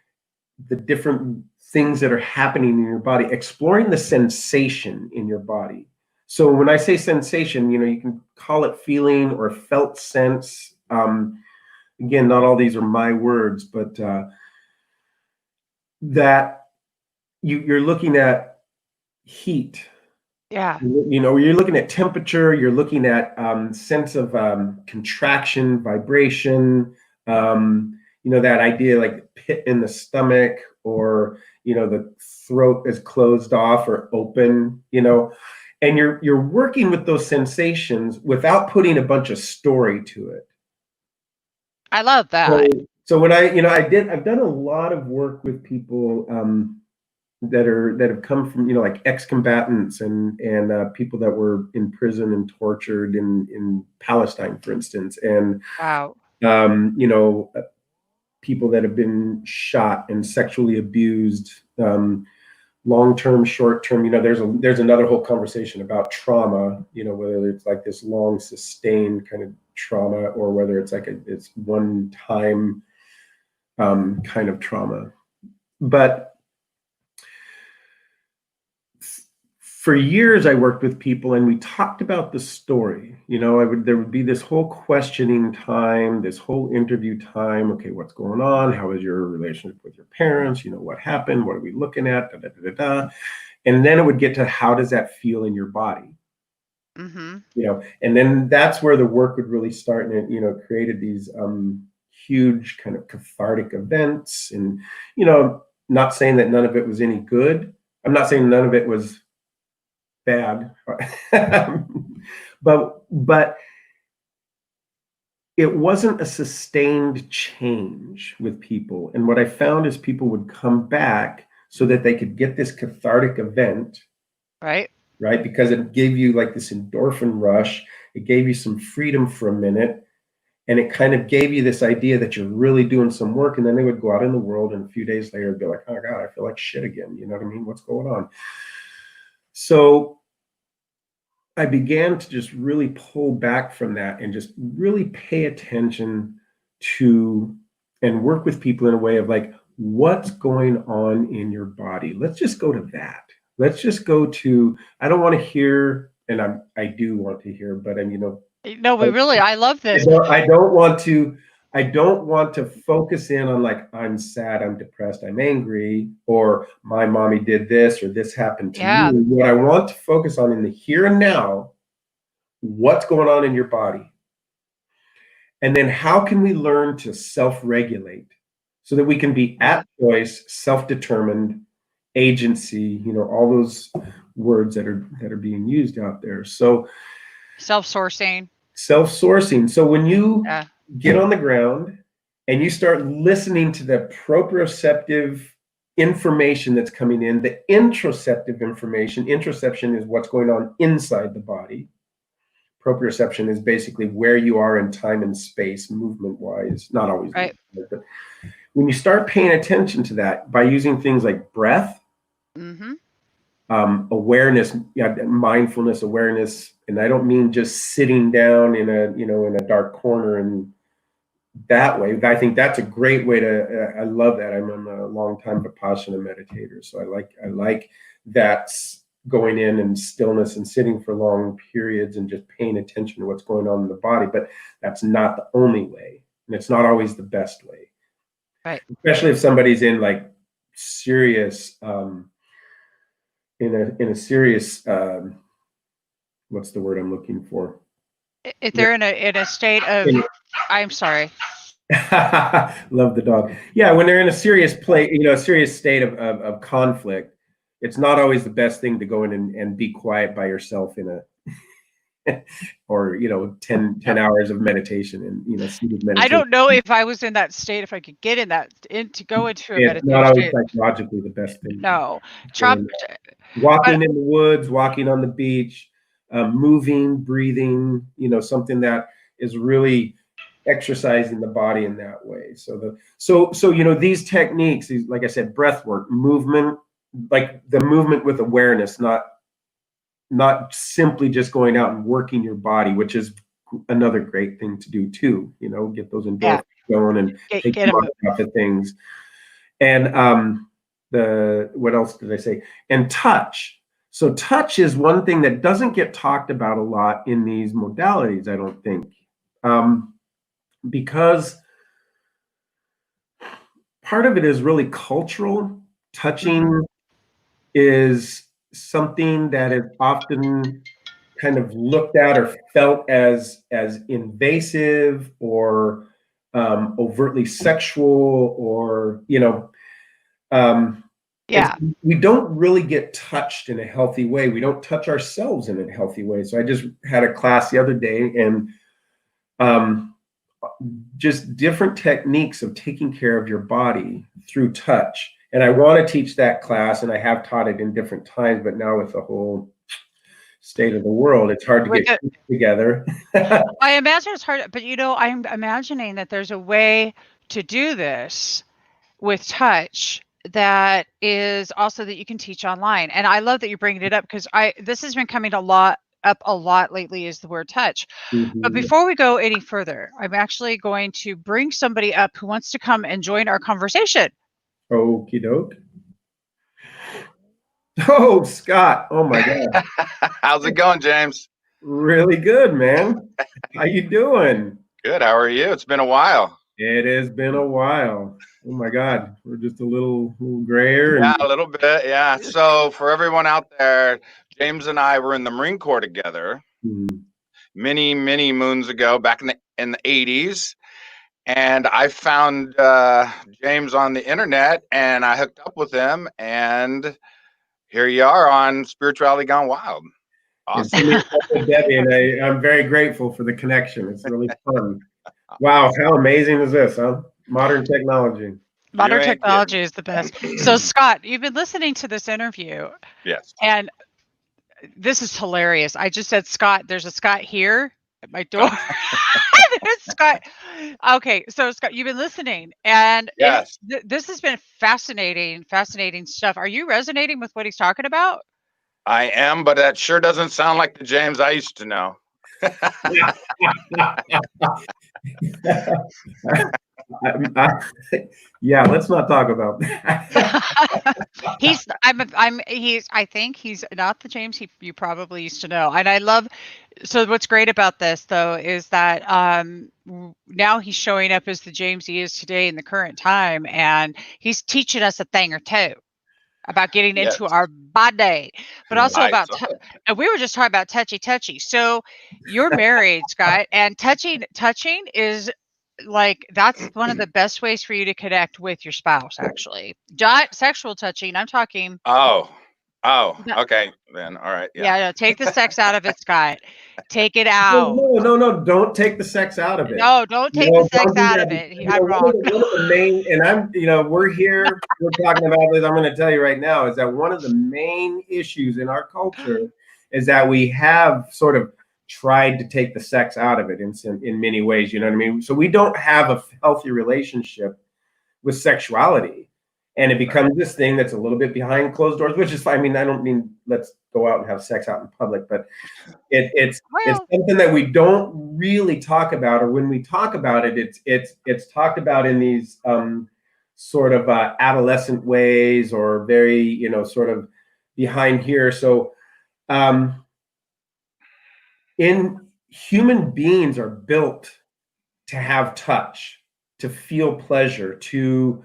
[SPEAKER 3] the different things that are happening in your body, exploring the sensation in your body. So when I say sensation, you can call it feeling or felt sense. Again, not all these are my words, but that you're looking at heat.
[SPEAKER 2] Yeah.
[SPEAKER 3] You're looking at temperature, you're looking at sense of contraction, vibration, that idea like the pit in the stomach, or the throat is closed off or open, and you're working with those sensations without putting a bunch of story to it.
[SPEAKER 2] I love that.
[SPEAKER 3] So when I've done a lot of work with people that have come from like ex-combatants and people that were in prison and tortured in Palestine, for instance, and
[SPEAKER 2] Wow.
[SPEAKER 3] People that have been shot and sexually abused, long-term, short-term. There's another whole conversation about trauma, whether it's like this long sustained kind of trauma, or whether it's like it's one time kind of trauma. But for years I worked with people and we talked about the story. There would be this whole questioning time, this whole interview time. Okay, what's going on? How is your relationship with your parents? What happened? What are we looking at? Da, da, da, da, da. And then it would get to, how does that feel in your body?
[SPEAKER 2] Mm-hmm.
[SPEAKER 3] And then that's where the work would really start, and it created these huge kind of cathartic events. And not saying that none of it was any good. I'm not saying none of it was bad, but it wasn't a sustained change with people. And what I found is people would come back so that they could get this cathartic event, right? Because it gave you like this endorphin rush. It gave you some freedom for a minute, and it kind of gave you this idea that you're really doing some work. And then they would go out in the world, and a few days later be like, oh God, I feel like shit again. You know what I mean? What's going on? So I began to just really pull back from that and just really pay attention to and work with people in a way of like, what's going on in your body? Let's just go to that. Let's just go to, I don't want to hear, and I do want to hear, but
[SPEAKER 2] I love this.
[SPEAKER 3] I don't want to focus in on like, I'm sad, I'm depressed, I'm angry, or my mommy did this, or this happened to me. What I want to focus on in the here and now, what's going on in your body? And then how can we learn to self-regulate so that we can be at choice, self-determined, agency, all those words that are being used out there. So
[SPEAKER 2] self-sourcing.
[SPEAKER 3] So when you get on the ground and you start listening to the proprioceptive information that's coming in, the introceptive information, interoception is what's going on inside the body. Proprioception is basically where you are in time and space, movement-wise, not always.
[SPEAKER 2] Right.
[SPEAKER 3] But when you start paying attention to that by using things like breath, awareness, mindfulness, awareness, and I don't mean just sitting down in a dark corner and that way. I think that's a great way to. I love that. I'm a long time Vipassana meditator, so I like that, going in and stillness and sitting for long periods and just paying attention to what's going on in the body. But that's not the only way, and it's not always the best way.
[SPEAKER 2] Right.
[SPEAKER 3] Especially if somebody's in like serious. In a serious, what's the word I'm looking for?
[SPEAKER 2] If they're in a state of, I'm sorry.
[SPEAKER 3] Love the dog. Yeah, when they're in a serious a serious state of conflict, it's not always the best thing to go in and be quiet by yourself in a or 10 hours of meditation and seated meditation.
[SPEAKER 2] I don't know if I was in that state, if I could get to go into a meditation.
[SPEAKER 3] It's not always psychologically the best thing.
[SPEAKER 2] No.
[SPEAKER 3] Walking in the woods, walking on the beach, moving, breathing, something that is really exercising the body in that way. So these techniques, like I said, breath work, movement, like the movement with awareness, not not simply just going out and working your body, which is another great thing to do too, get those endorphins going and take
[SPEAKER 2] Get
[SPEAKER 3] you off of things. And what else did I say? And touch. So touch is one thing that doesn't get talked about a lot in these modalities, I don't think, because part of it is really cultural. Touching is something that is often kind of looked at or felt as invasive or overtly sexual, or we don't really get touched in a healthy way. We don't touch ourselves in a healthy way. So I just had a class the other day, and just different techniques of taking care of your body through touch. And I want to teach that class, and I have taught it in different times, but now with the whole state of the world, it's hard to get together.
[SPEAKER 2] I imagine it's hard, but I'm imagining that there's a way to do this with touch that is also that you can teach online. And I love that you're bringing it up, because this has been coming up a lot lately, is the word touch. But before we go any further, I'm actually going to bring somebody up who wants to come and join our conversation.
[SPEAKER 3] Okie doke. Oh, Scott. Oh my God.
[SPEAKER 4] How's it going, James?
[SPEAKER 3] Really good, man. How you doing?
[SPEAKER 4] Good. How are you? It's been a while.
[SPEAKER 3] It has been a while. Oh my God. We're just a little grayer.
[SPEAKER 4] Yeah, a little bit. Yeah. So for everyone out there, James and I were in the Marine Corps together many, many moons ago, back in the 80s. And I found James on the internet, and I hooked up with him, and here you are on Spirituality Gone Wild.
[SPEAKER 3] Awesome. Debbie, and I'm very grateful for the connection. It's really fun. Wow, how amazing is this, huh? Modern technology.
[SPEAKER 2] Modern technology is the best. So, Scott, you've been listening to this interview.
[SPEAKER 4] Yes.
[SPEAKER 2] And this is hilarious. I just said, Scott, there's a Scott here at my door. There's Scott. Okay, so Scott, you've been listening, and
[SPEAKER 4] yes,
[SPEAKER 2] this has been fascinating stuff. Are you resonating with what he's talking about?
[SPEAKER 4] I am, but that sure doesn't sound like the James I used to know.
[SPEAKER 3] Yeah, let's not talk about that.
[SPEAKER 2] I think he's not the James you probably used to know. And I love, so what's great about this though is that now he's showing up as the James he is today in the current time, and he's teaching us a thing or two about getting into our body, but also about, and we were just talking about touchy. So you're married, Scott, and touching is like, that's one of the best ways for you to connect with your spouse, actually. Not sexual touching. I'm talking.
[SPEAKER 4] Oh, okay. Then, all right.
[SPEAKER 2] Yeah, take the sex out of it, Scott. Take it out.
[SPEAKER 3] No, don't take the sex out of it.
[SPEAKER 2] No, don't take the sex out of it. I'm wrong.
[SPEAKER 3] One of the main, and we're here, we're talking about this. I'm going to tell you right now is that one of the main issues in our culture is that we have sort of tried to take the sex out of it in many ways. You know what I mean? So we don't have a healthy relationship with sexuality. And it becomes this thing that's a little bit behind closed doors, which is fine. I mean, I don't mean let's go out and have sex out in public, but it's something that we don't really talk about, or when we talk about it, it's talked about in these sort of adolescent ways, or very sort of behind here. So human beings are built to have touch, to feel pleasure, to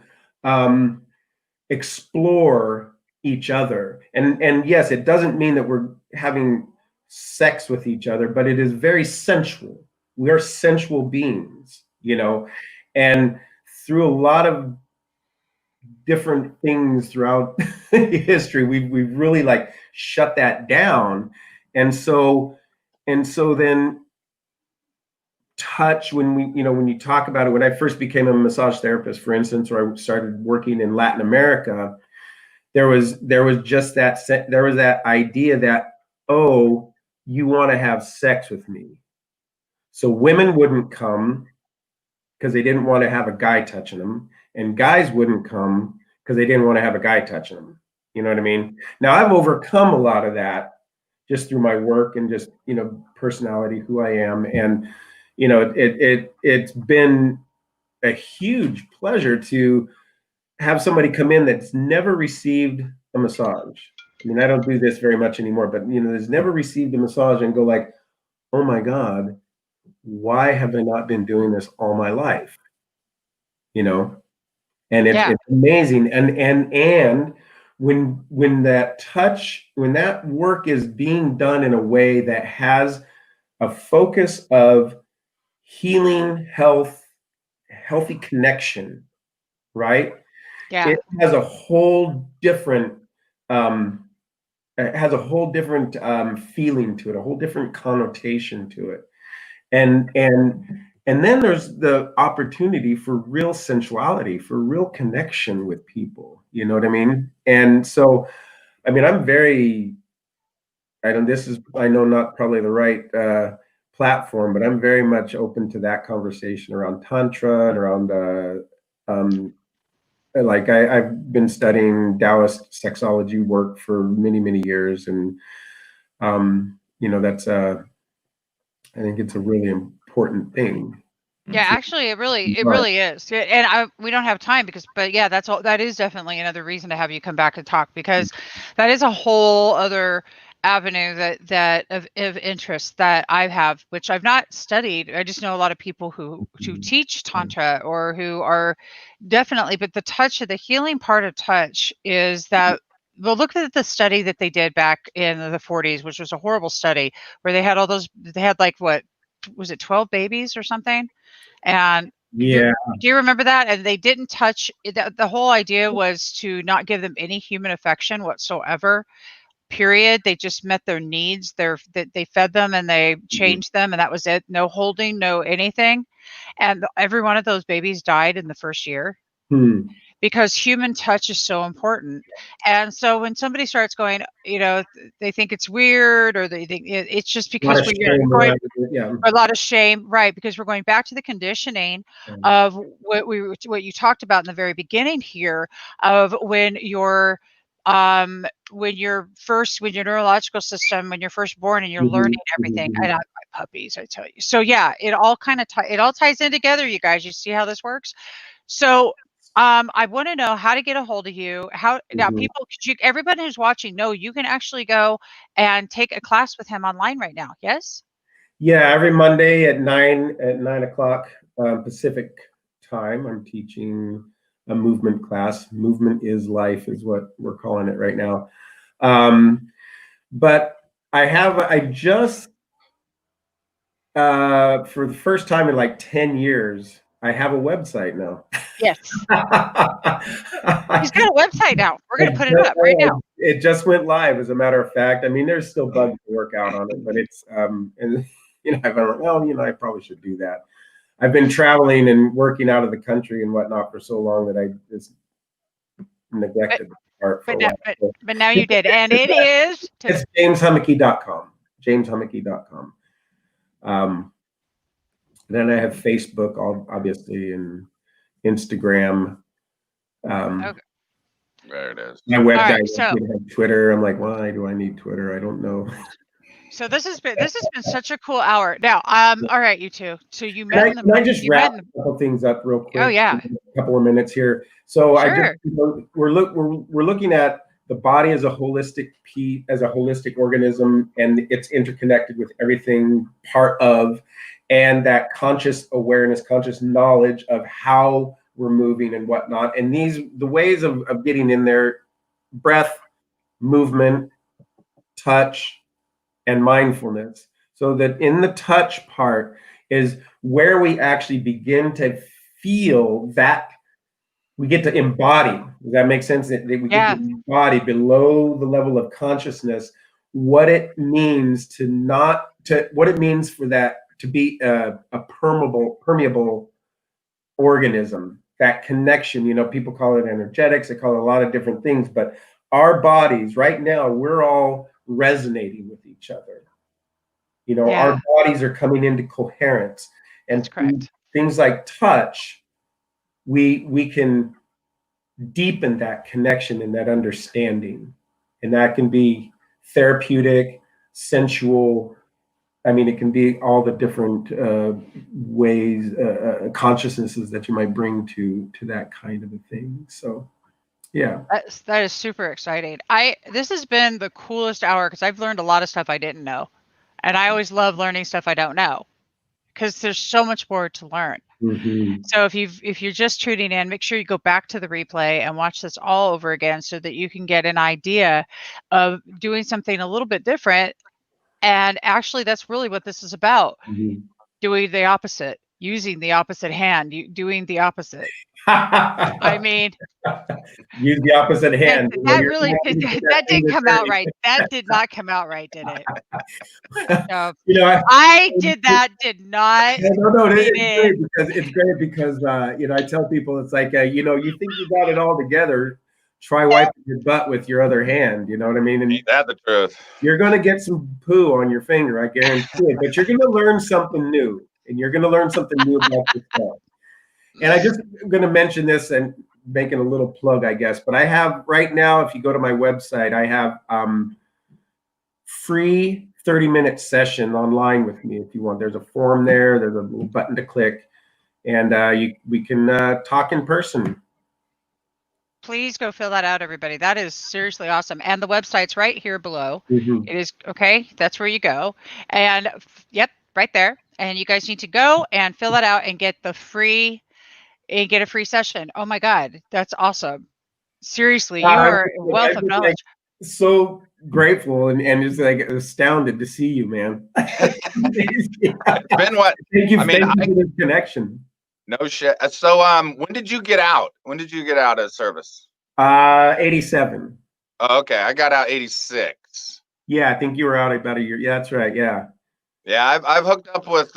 [SPEAKER 3] explore each other. And yes, it doesn't mean that we're having sex with each other, but it is very sensual. We are sensual beings, and through a lot of different things throughout history, we've really like shut that down. And so then touch, when you talk about it, when I first became a massage therapist, for instance, or I started working in Latin America, there was that idea that, oh, you want to have sex with me. So women wouldn't come because they didn't want to have a guy touching them, and guys wouldn't come because they didn't want to have a guy touching them. You know what I mean? Now I've overcome a lot of that just through my work and just, personality, who I am. And, it's been a huge pleasure to have somebody come in that's never received a massage. I mean, I don't do this very much anymore, but, has never received a massage and go like, oh my God, why have I not been doing this all my life? And it's amazing. And when that work is being done in a way that has a focus of healing, healthy connection, right?
[SPEAKER 2] Yeah.
[SPEAKER 3] It has a whole different feeling to it, a whole different connotation to it. And then there's the opportunity for real sensuality, for real connection with people. You know what I mean? And so, I mean, I know not probably the right platform, but I'm very much open to that conversation around Tantra and around like I've been studying Taoist sexology work for many, many years. And, that's I think it's a really important thing.
[SPEAKER 2] Yeah, actually, it really is. And we don't have time but yeah, that is definitely another reason to have you come back and talk, because that is a whole other avenue that of interest that I have, which I've not studied. I just know a lot of people who teach Tantra or who are definitely, but the healing part of touch is that. Well, look at the study that they did back in the 40s, which was a horrible study where they had like, what was it, 12 babies or something? And do you remember that? And they didn't touch the whole idea was to not give them any human affection whatsoever, period. They just met their needs. They fed them and they changed them, and that was it. No holding, no anything. And every one of those babies died in the first year. Because human touch is so important. And so when somebody starts going, they think it's weird, or they think it's just because a lot of shame, right? Because we're going back to the conditioning of what you talked about in the very beginning here, of when your neurological system, when you're first born and you're learning everything. And my puppies, I tell you. So yeah, it all ties in together, you guys. You see how this works? So I want to know how to get a hold of you. Now, everybody who's watching, know you can actually go and take a class with him online right now. Yes.
[SPEAKER 3] Yeah, every Monday at 9 o'clock Pacific time, I'm teaching a movement class. Movement is life is what we're calling it right now. But I just for the first time in like 10 years, I have a website now.
[SPEAKER 2] Yes. He's got a website now. We're going to put it up right now.
[SPEAKER 3] It just went live, as a matter of fact. I mean, there's still bugs to work out on it, but it's, and I probably should do that. I've been traveling and working out of the country and whatnot for so long that I just neglected the part for a while.
[SPEAKER 2] But now you did. And it is.
[SPEAKER 3] It's JamesHumecky.com. JamesHumecky.com. Then I have Facebook, obviously, and Instagram.
[SPEAKER 2] Okay.
[SPEAKER 4] There it is.
[SPEAKER 3] My website, have Twitter. I'm like, why do I need Twitter? I don't know.
[SPEAKER 2] So this has been such a cool hour. Now, all right, you two. So you met.
[SPEAKER 3] Can I just wrap a couple things up real quick?
[SPEAKER 2] Oh yeah.
[SPEAKER 3] A couple of minutes here. So
[SPEAKER 2] sure.
[SPEAKER 3] We're looking at the body as a holistic organism, and it's interconnected with everything part of, and that conscious awareness, conscious knowledge of how we're moving and whatnot. And the ways of getting in there: breath, movement, touch, and mindfulness. So that in the touch part is where we actually begin to feel that we get to embody. Does that make sense? That we get to embody below the level of consciousness what it means what it means for that to be a permeable organism. That connection, people call it energetics, they call it a lot of different things, but our bodies right now, we're all resonating with each other. Our bodies are coming into coherence, and things like touch, we can deepen that connection and that understanding, and that can be therapeutic, sensual. I mean, it can be all the different ways, consciousnesses that you might bring to that kind of a thing. So, yeah.
[SPEAKER 2] That is super exciting. This has been the coolest hour because I've learned a lot of stuff I didn't know. And I always love learning stuff I don't know because there's so much more to learn.
[SPEAKER 3] Mm-hmm.
[SPEAKER 2] So if you're just tuning in, make sure you go back to the replay and watch this all over again so that you can get an idea of doing something a little bit different. And actually, that's really what this is about.
[SPEAKER 3] Mm-hmm.
[SPEAKER 2] Doing the opposite, using the opposite hand, doing the opposite. I mean,
[SPEAKER 3] use the opposite hand.
[SPEAKER 2] That didn't come out right. That did not come out right, did it? No.
[SPEAKER 3] I
[SPEAKER 2] did not.
[SPEAKER 3] No, it's great because I tell people it's like you think you got it all together. Try wiping your butt with your other hand. You know what I mean? And
[SPEAKER 4] ain't that the truth?
[SPEAKER 3] You're going to get some poo on your finger, I guarantee it. But you're going to learn something new, and you're going to learn something new about yourself. And I just going to mention this and making a little plug, I guess. But I have right now, if you go to my website, I have free 30-minute session online with me if you want. There's a form there. There's a little button to click, and we can talk in person.
[SPEAKER 2] Please go fill that out, everybody. That is seriously awesome. And the website's right here below.
[SPEAKER 3] Mm-hmm.
[SPEAKER 2] It is okay. That's where you go. And yep, right there. And you guys need to go and fill that out and get a free session. Oh my God, that's awesome. Seriously, you are a wealth of knowledge.
[SPEAKER 3] So grateful and just like astounded to see you, man.
[SPEAKER 4] Been what?
[SPEAKER 3] Thank you for this connection.
[SPEAKER 4] No shit. So when did you get out? When did you get out of service?
[SPEAKER 3] 87.
[SPEAKER 4] Oh, okay. I got out 86.
[SPEAKER 3] Yeah, I think you were out about a year. Yeah, that's right. Yeah.
[SPEAKER 4] Yeah, I've hooked up with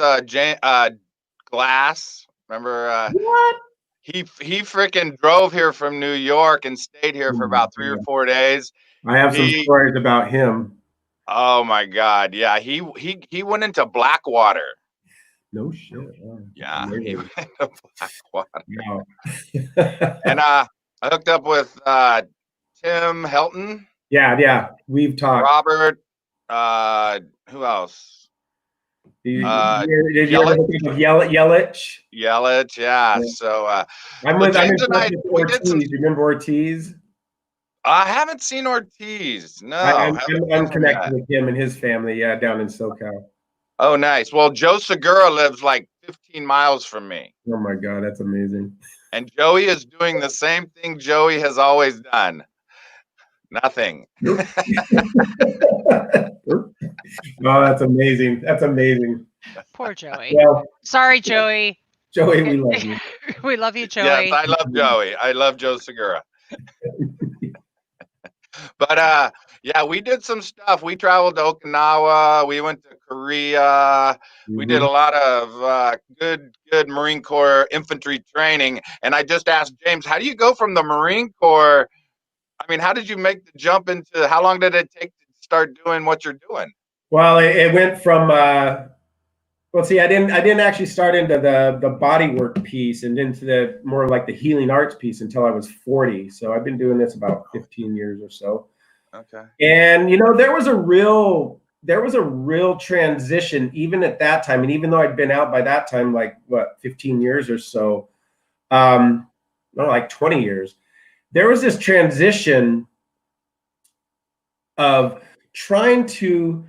[SPEAKER 4] Glass. Remember
[SPEAKER 3] what?
[SPEAKER 4] He freaking drove here from New York and stayed here for about 3 or 4 days.
[SPEAKER 3] I have some stories about him.
[SPEAKER 4] Oh my God. Yeah, he went into Blackwater.
[SPEAKER 3] No shit. Oh,
[SPEAKER 4] yeah, he went to Blackwater.
[SPEAKER 3] No.
[SPEAKER 4] And I hooked up with Tim Helton.
[SPEAKER 3] Yeah, we've talked.
[SPEAKER 4] Robert. Who else?
[SPEAKER 3] Did you ever hook up with Yelich?
[SPEAKER 4] Yelich, yeah. So
[SPEAKER 3] I'm in touch with Ortiz. You remember Ortiz?
[SPEAKER 4] I haven't seen Ortiz. No,
[SPEAKER 3] I'm connected with him and his family. Yeah, down in SoCal.
[SPEAKER 4] Oh, nice. Well, Joe Segura lives like 15 miles from me.
[SPEAKER 3] Oh my God, that's amazing.
[SPEAKER 4] And Joey is doing the same thing Joey has always done. Nothing.
[SPEAKER 3] Oh, that's amazing. That's amazing.
[SPEAKER 2] Poor Joey.
[SPEAKER 3] Well,
[SPEAKER 2] sorry, Joey.
[SPEAKER 3] Joey, we love you.
[SPEAKER 2] We love you, Joey.
[SPEAKER 4] Yes, I love Joey. I love Joe Segura. But yeah, we did some stuff. We traveled to Okinawa. We went to Korea. Mm-hmm. We did a lot of good Marine Corps infantry training. And I just asked James, how do you go from the Marine Corps? I mean, how did you make the jump into? How long did it take to start doing what you're doing?
[SPEAKER 3] Well, it went from. Well, see, I didn't actually start into the bodywork piece and into the more like the healing arts piece until I was 40. So I've been doing this about 15 years or so.
[SPEAKER 4] Okay.
[SPEAKER 3] And there was a real transition even at that time. And even though I'd been out by that time, like 15 years or so, no, like 20 years, there was this transition of trying to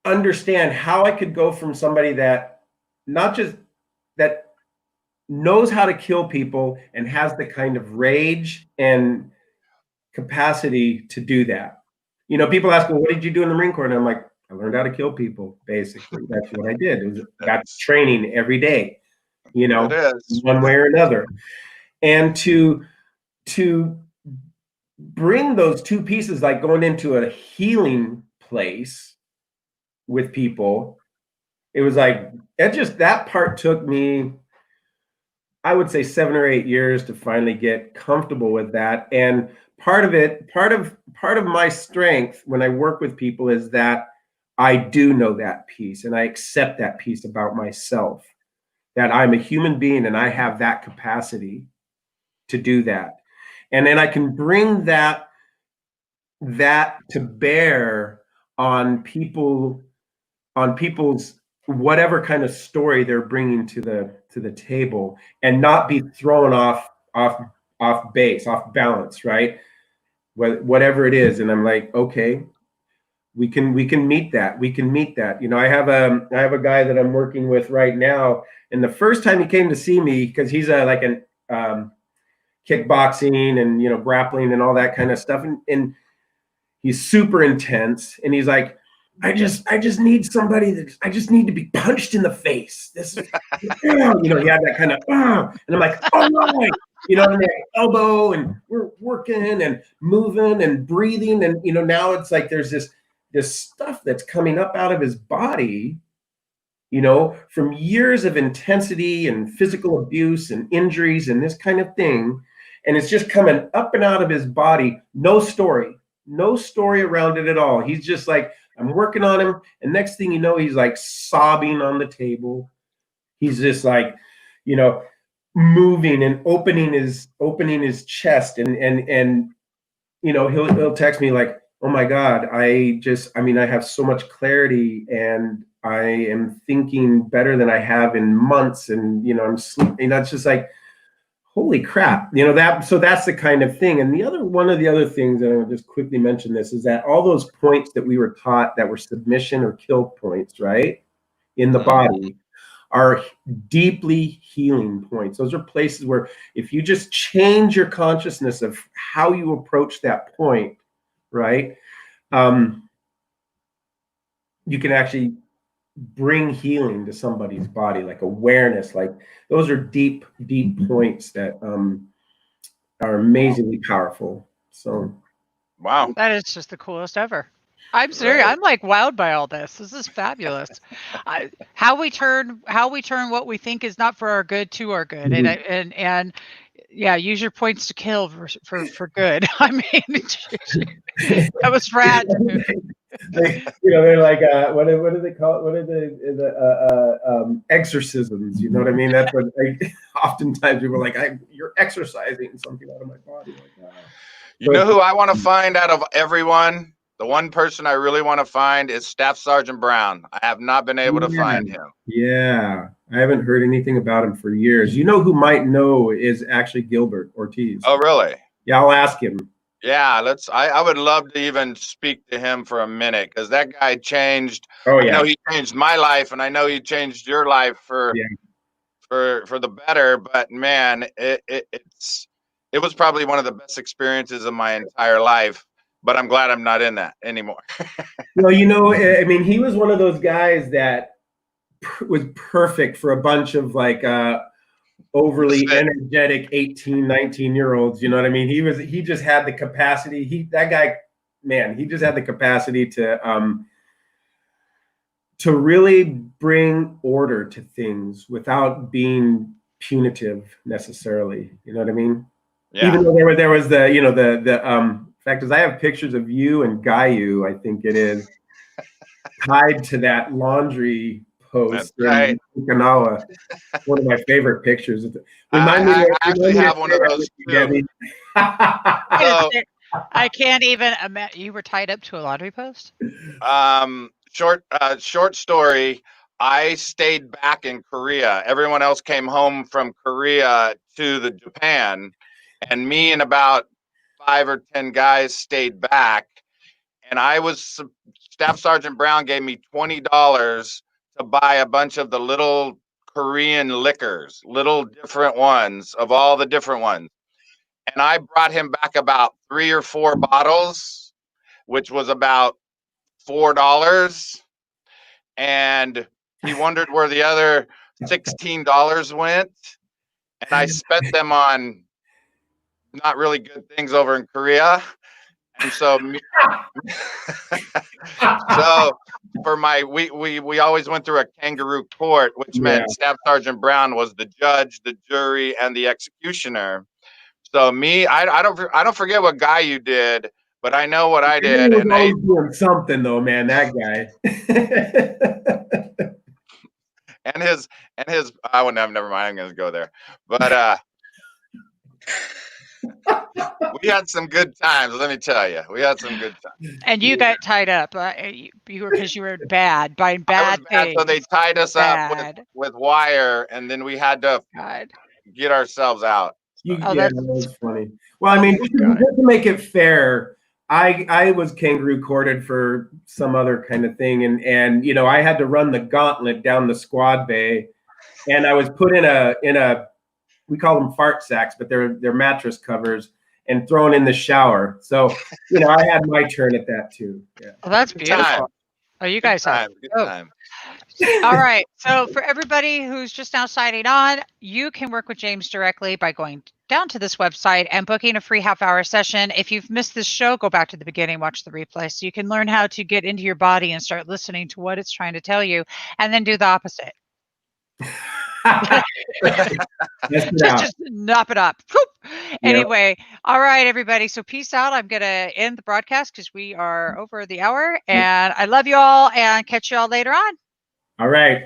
[SPEAKER 3] understand how I could go from somebody that not just that knows how to kill people and has the kind of rage and capacity to do that. People ask me, what did you do in the Marine Corps? And I'm like, I learned how to kill people, basically. That's what I did. That's training every day, one way or another. And to bring those two pieces, like going into a healing place with people, it was like that part took me, I would say 7 or 8 years to finally get comfortable with that. And part of my strength when I work with people is that I do know that piece and I accept that piece about myself, that I'm a human being and I have that capacity to do that. And then I can bring that that to bear on people's whatever kind of story they're bringing to the table, and not be thrown off base, off balance, right? Whatever it is. And I'm like, okay, we can meet that. We can meet that. I have a guy that I'm working with right now, and the first time he came to see me, because he's like an kickboxing and grappling and all that kind of stuff, and he's super intense, and he's like, I just need somebody I just need to be punched in the face. This is, he had that kind of, and I'm like, all right, and like elbow, and we're working and moving and breathing, and now it's like there's this stuff that's coming up out of his body, from years of intensity and physical abuse and injuries and this kind of thing, and it's just coming up and out of his body. No story around it at all. He's just like, I'm working on him, and next thing you know, he's like sobbing on the table. He's just like, moving and opening his chest, and he'll text me like, oh my God, I have so much clarity, and I am thinking better than I have in months, and I'm sleeping. That's just like, holy crap, so that's the kind of thing. And one of the other things, and I'll just quickly mention this, is that all those points that we were taught that were submission or kill points, right, in the body, are deeply healing points. Those are places where if you just change your consciousness of how you approach that point, right, you can actually bring healing to somebody's body, like awareness. Like, those are deep points that are amazingly powerful. So
[SPEAKER 4] Wow,
[SPEAKER 2] that is just the coolest ever. I'm serious. I'm like wowed by all this. This is fabulous. How we turn what we think is not for our good to our good, and yeah, use your points to kill for good. I mean, that was rad.
[SPEAKER 3] They're like, what do they call it? What are the exorcisms? You know what I mean? That's what oftentimes people are like, you're exercising something out of my body. Like,
[SPEAKER 4] you know who I want to find out of everyone? The one person I really want to find is Staff Sergeant Brown. I have not been able to find him.
[SPEAKER 3] Yeah, I haven't heard anything about him for years. Who might know is actually Gilbert Ortiz.
[SPEAKER 4] Oh, really?
[SPEAKER 3] Yeah, I'll ask him.
[SPEAKER 4] Yeah, I would love to even speak to him for a minute, because that guy changed.
[SPEAKER 3] Oh, yeah.
[SPEAKER 4] I know he changed my life, and I know he changed your life for the better. But man, it was probably one of the best experiences of my entire life. But I'm glad I'm not in that anymore.
[SPEAKER 3] Well, I mean, he was one of those guys that was perfect for a bunch of like overly energetic 18, 19-year-olds. You know what I mean? He just had the capacity. He just had the capacity to really bring order to things without being punitive necessarily. You know what I mean? Yeah. Even though there was the fact is, I have pictures of you and Gayu, I think it is, tied to that laundry post in Okinawa. One of my favorite pictures.
[SPEAKER 4] I actually have one of those too.
[SPEAKER 2] I can't even imagine. You were tied up to a laundry post?
[SPEAKER 4] Short story. I stayed back in Korea. Everyone else came home from Korea to the Japan, and me and about 5 or 10 guys stayed back. And Staff Sergeant Brown gave me $20 to buy a bunch of the little Korean liquors, little different ones of all the different ones. And I brought him back about 3 or 4 bottles, which was about $4. And he wondered where the other $16 went. And I spent them on not really good things over in Korea. And so, for we always went through a kangaroo court, which meant Staff Sergeant Brown was the judge, the jury, and the executioner. So I don't forget what guy you did, but I know what I did.
[SPEAKER 3] And always doing something though, man. That
[SPEAKER 4] guy. and his never mind. I'm gonna go there, but We had some good times. Let me tell you, we had some good times.
[SPEAKER 2] And you got tied up. You were because you were bad by
[SPEAKER 4] I was
[SPEAKER 2] bad
[SPEAKER 4] bad,
[SPEAKER 2] things.
[SPEAKER 4] so they tied us up
[SPEAKER 2] Bad.
[SPEAKER 4] with wire, and then we had to
[SPEAKER 2] God.
[SPEAKER 4] get ourselves out.
[SPEAKER 2] Oh,
[SPEAKER 3] Yeah,
[SPEAKER 2] that's
[SPEAKER 3] that was funny. Well, I mean, just
[SPEAKER 2] God.
[SPEAKER 3] to make it fair, I was kangaroo courted for some other kind of thing, and you know, I had to run the gauntlet down the squad bay, and I was put in a we call them fart sacks, but they're mattress covers, and thrown in the shower. So you know, I had my turn at that too. Yeah.
[SPEAKER 2] Oh, that's
[SPEAKER 4] Good time.
[SPEAKER 2] beautiful. Oh, you
[SPEAKER 4] Good
[SPEAKER 2] guys have.
[SPEAKER 4] time. Good
[SPEAKER 2] Oh,
[SPEAKER 4] time.
[SPEAKER 2] all right. So for everybody who's just now signing on, you can work with James directly by going down to this website and booking a free half-hour session. If you've missed this show, go back to the beginning, watch the replay, so you can learn how to get into your body and start listening to what it's trying to tell you, and then do the opposite. Just knock it up. Anyway, all right, everybody. So peace out. I'm going to end the broadcast because we are over the hour, and I love you all, and catch you all later on.
[SPEAKER 3] All right.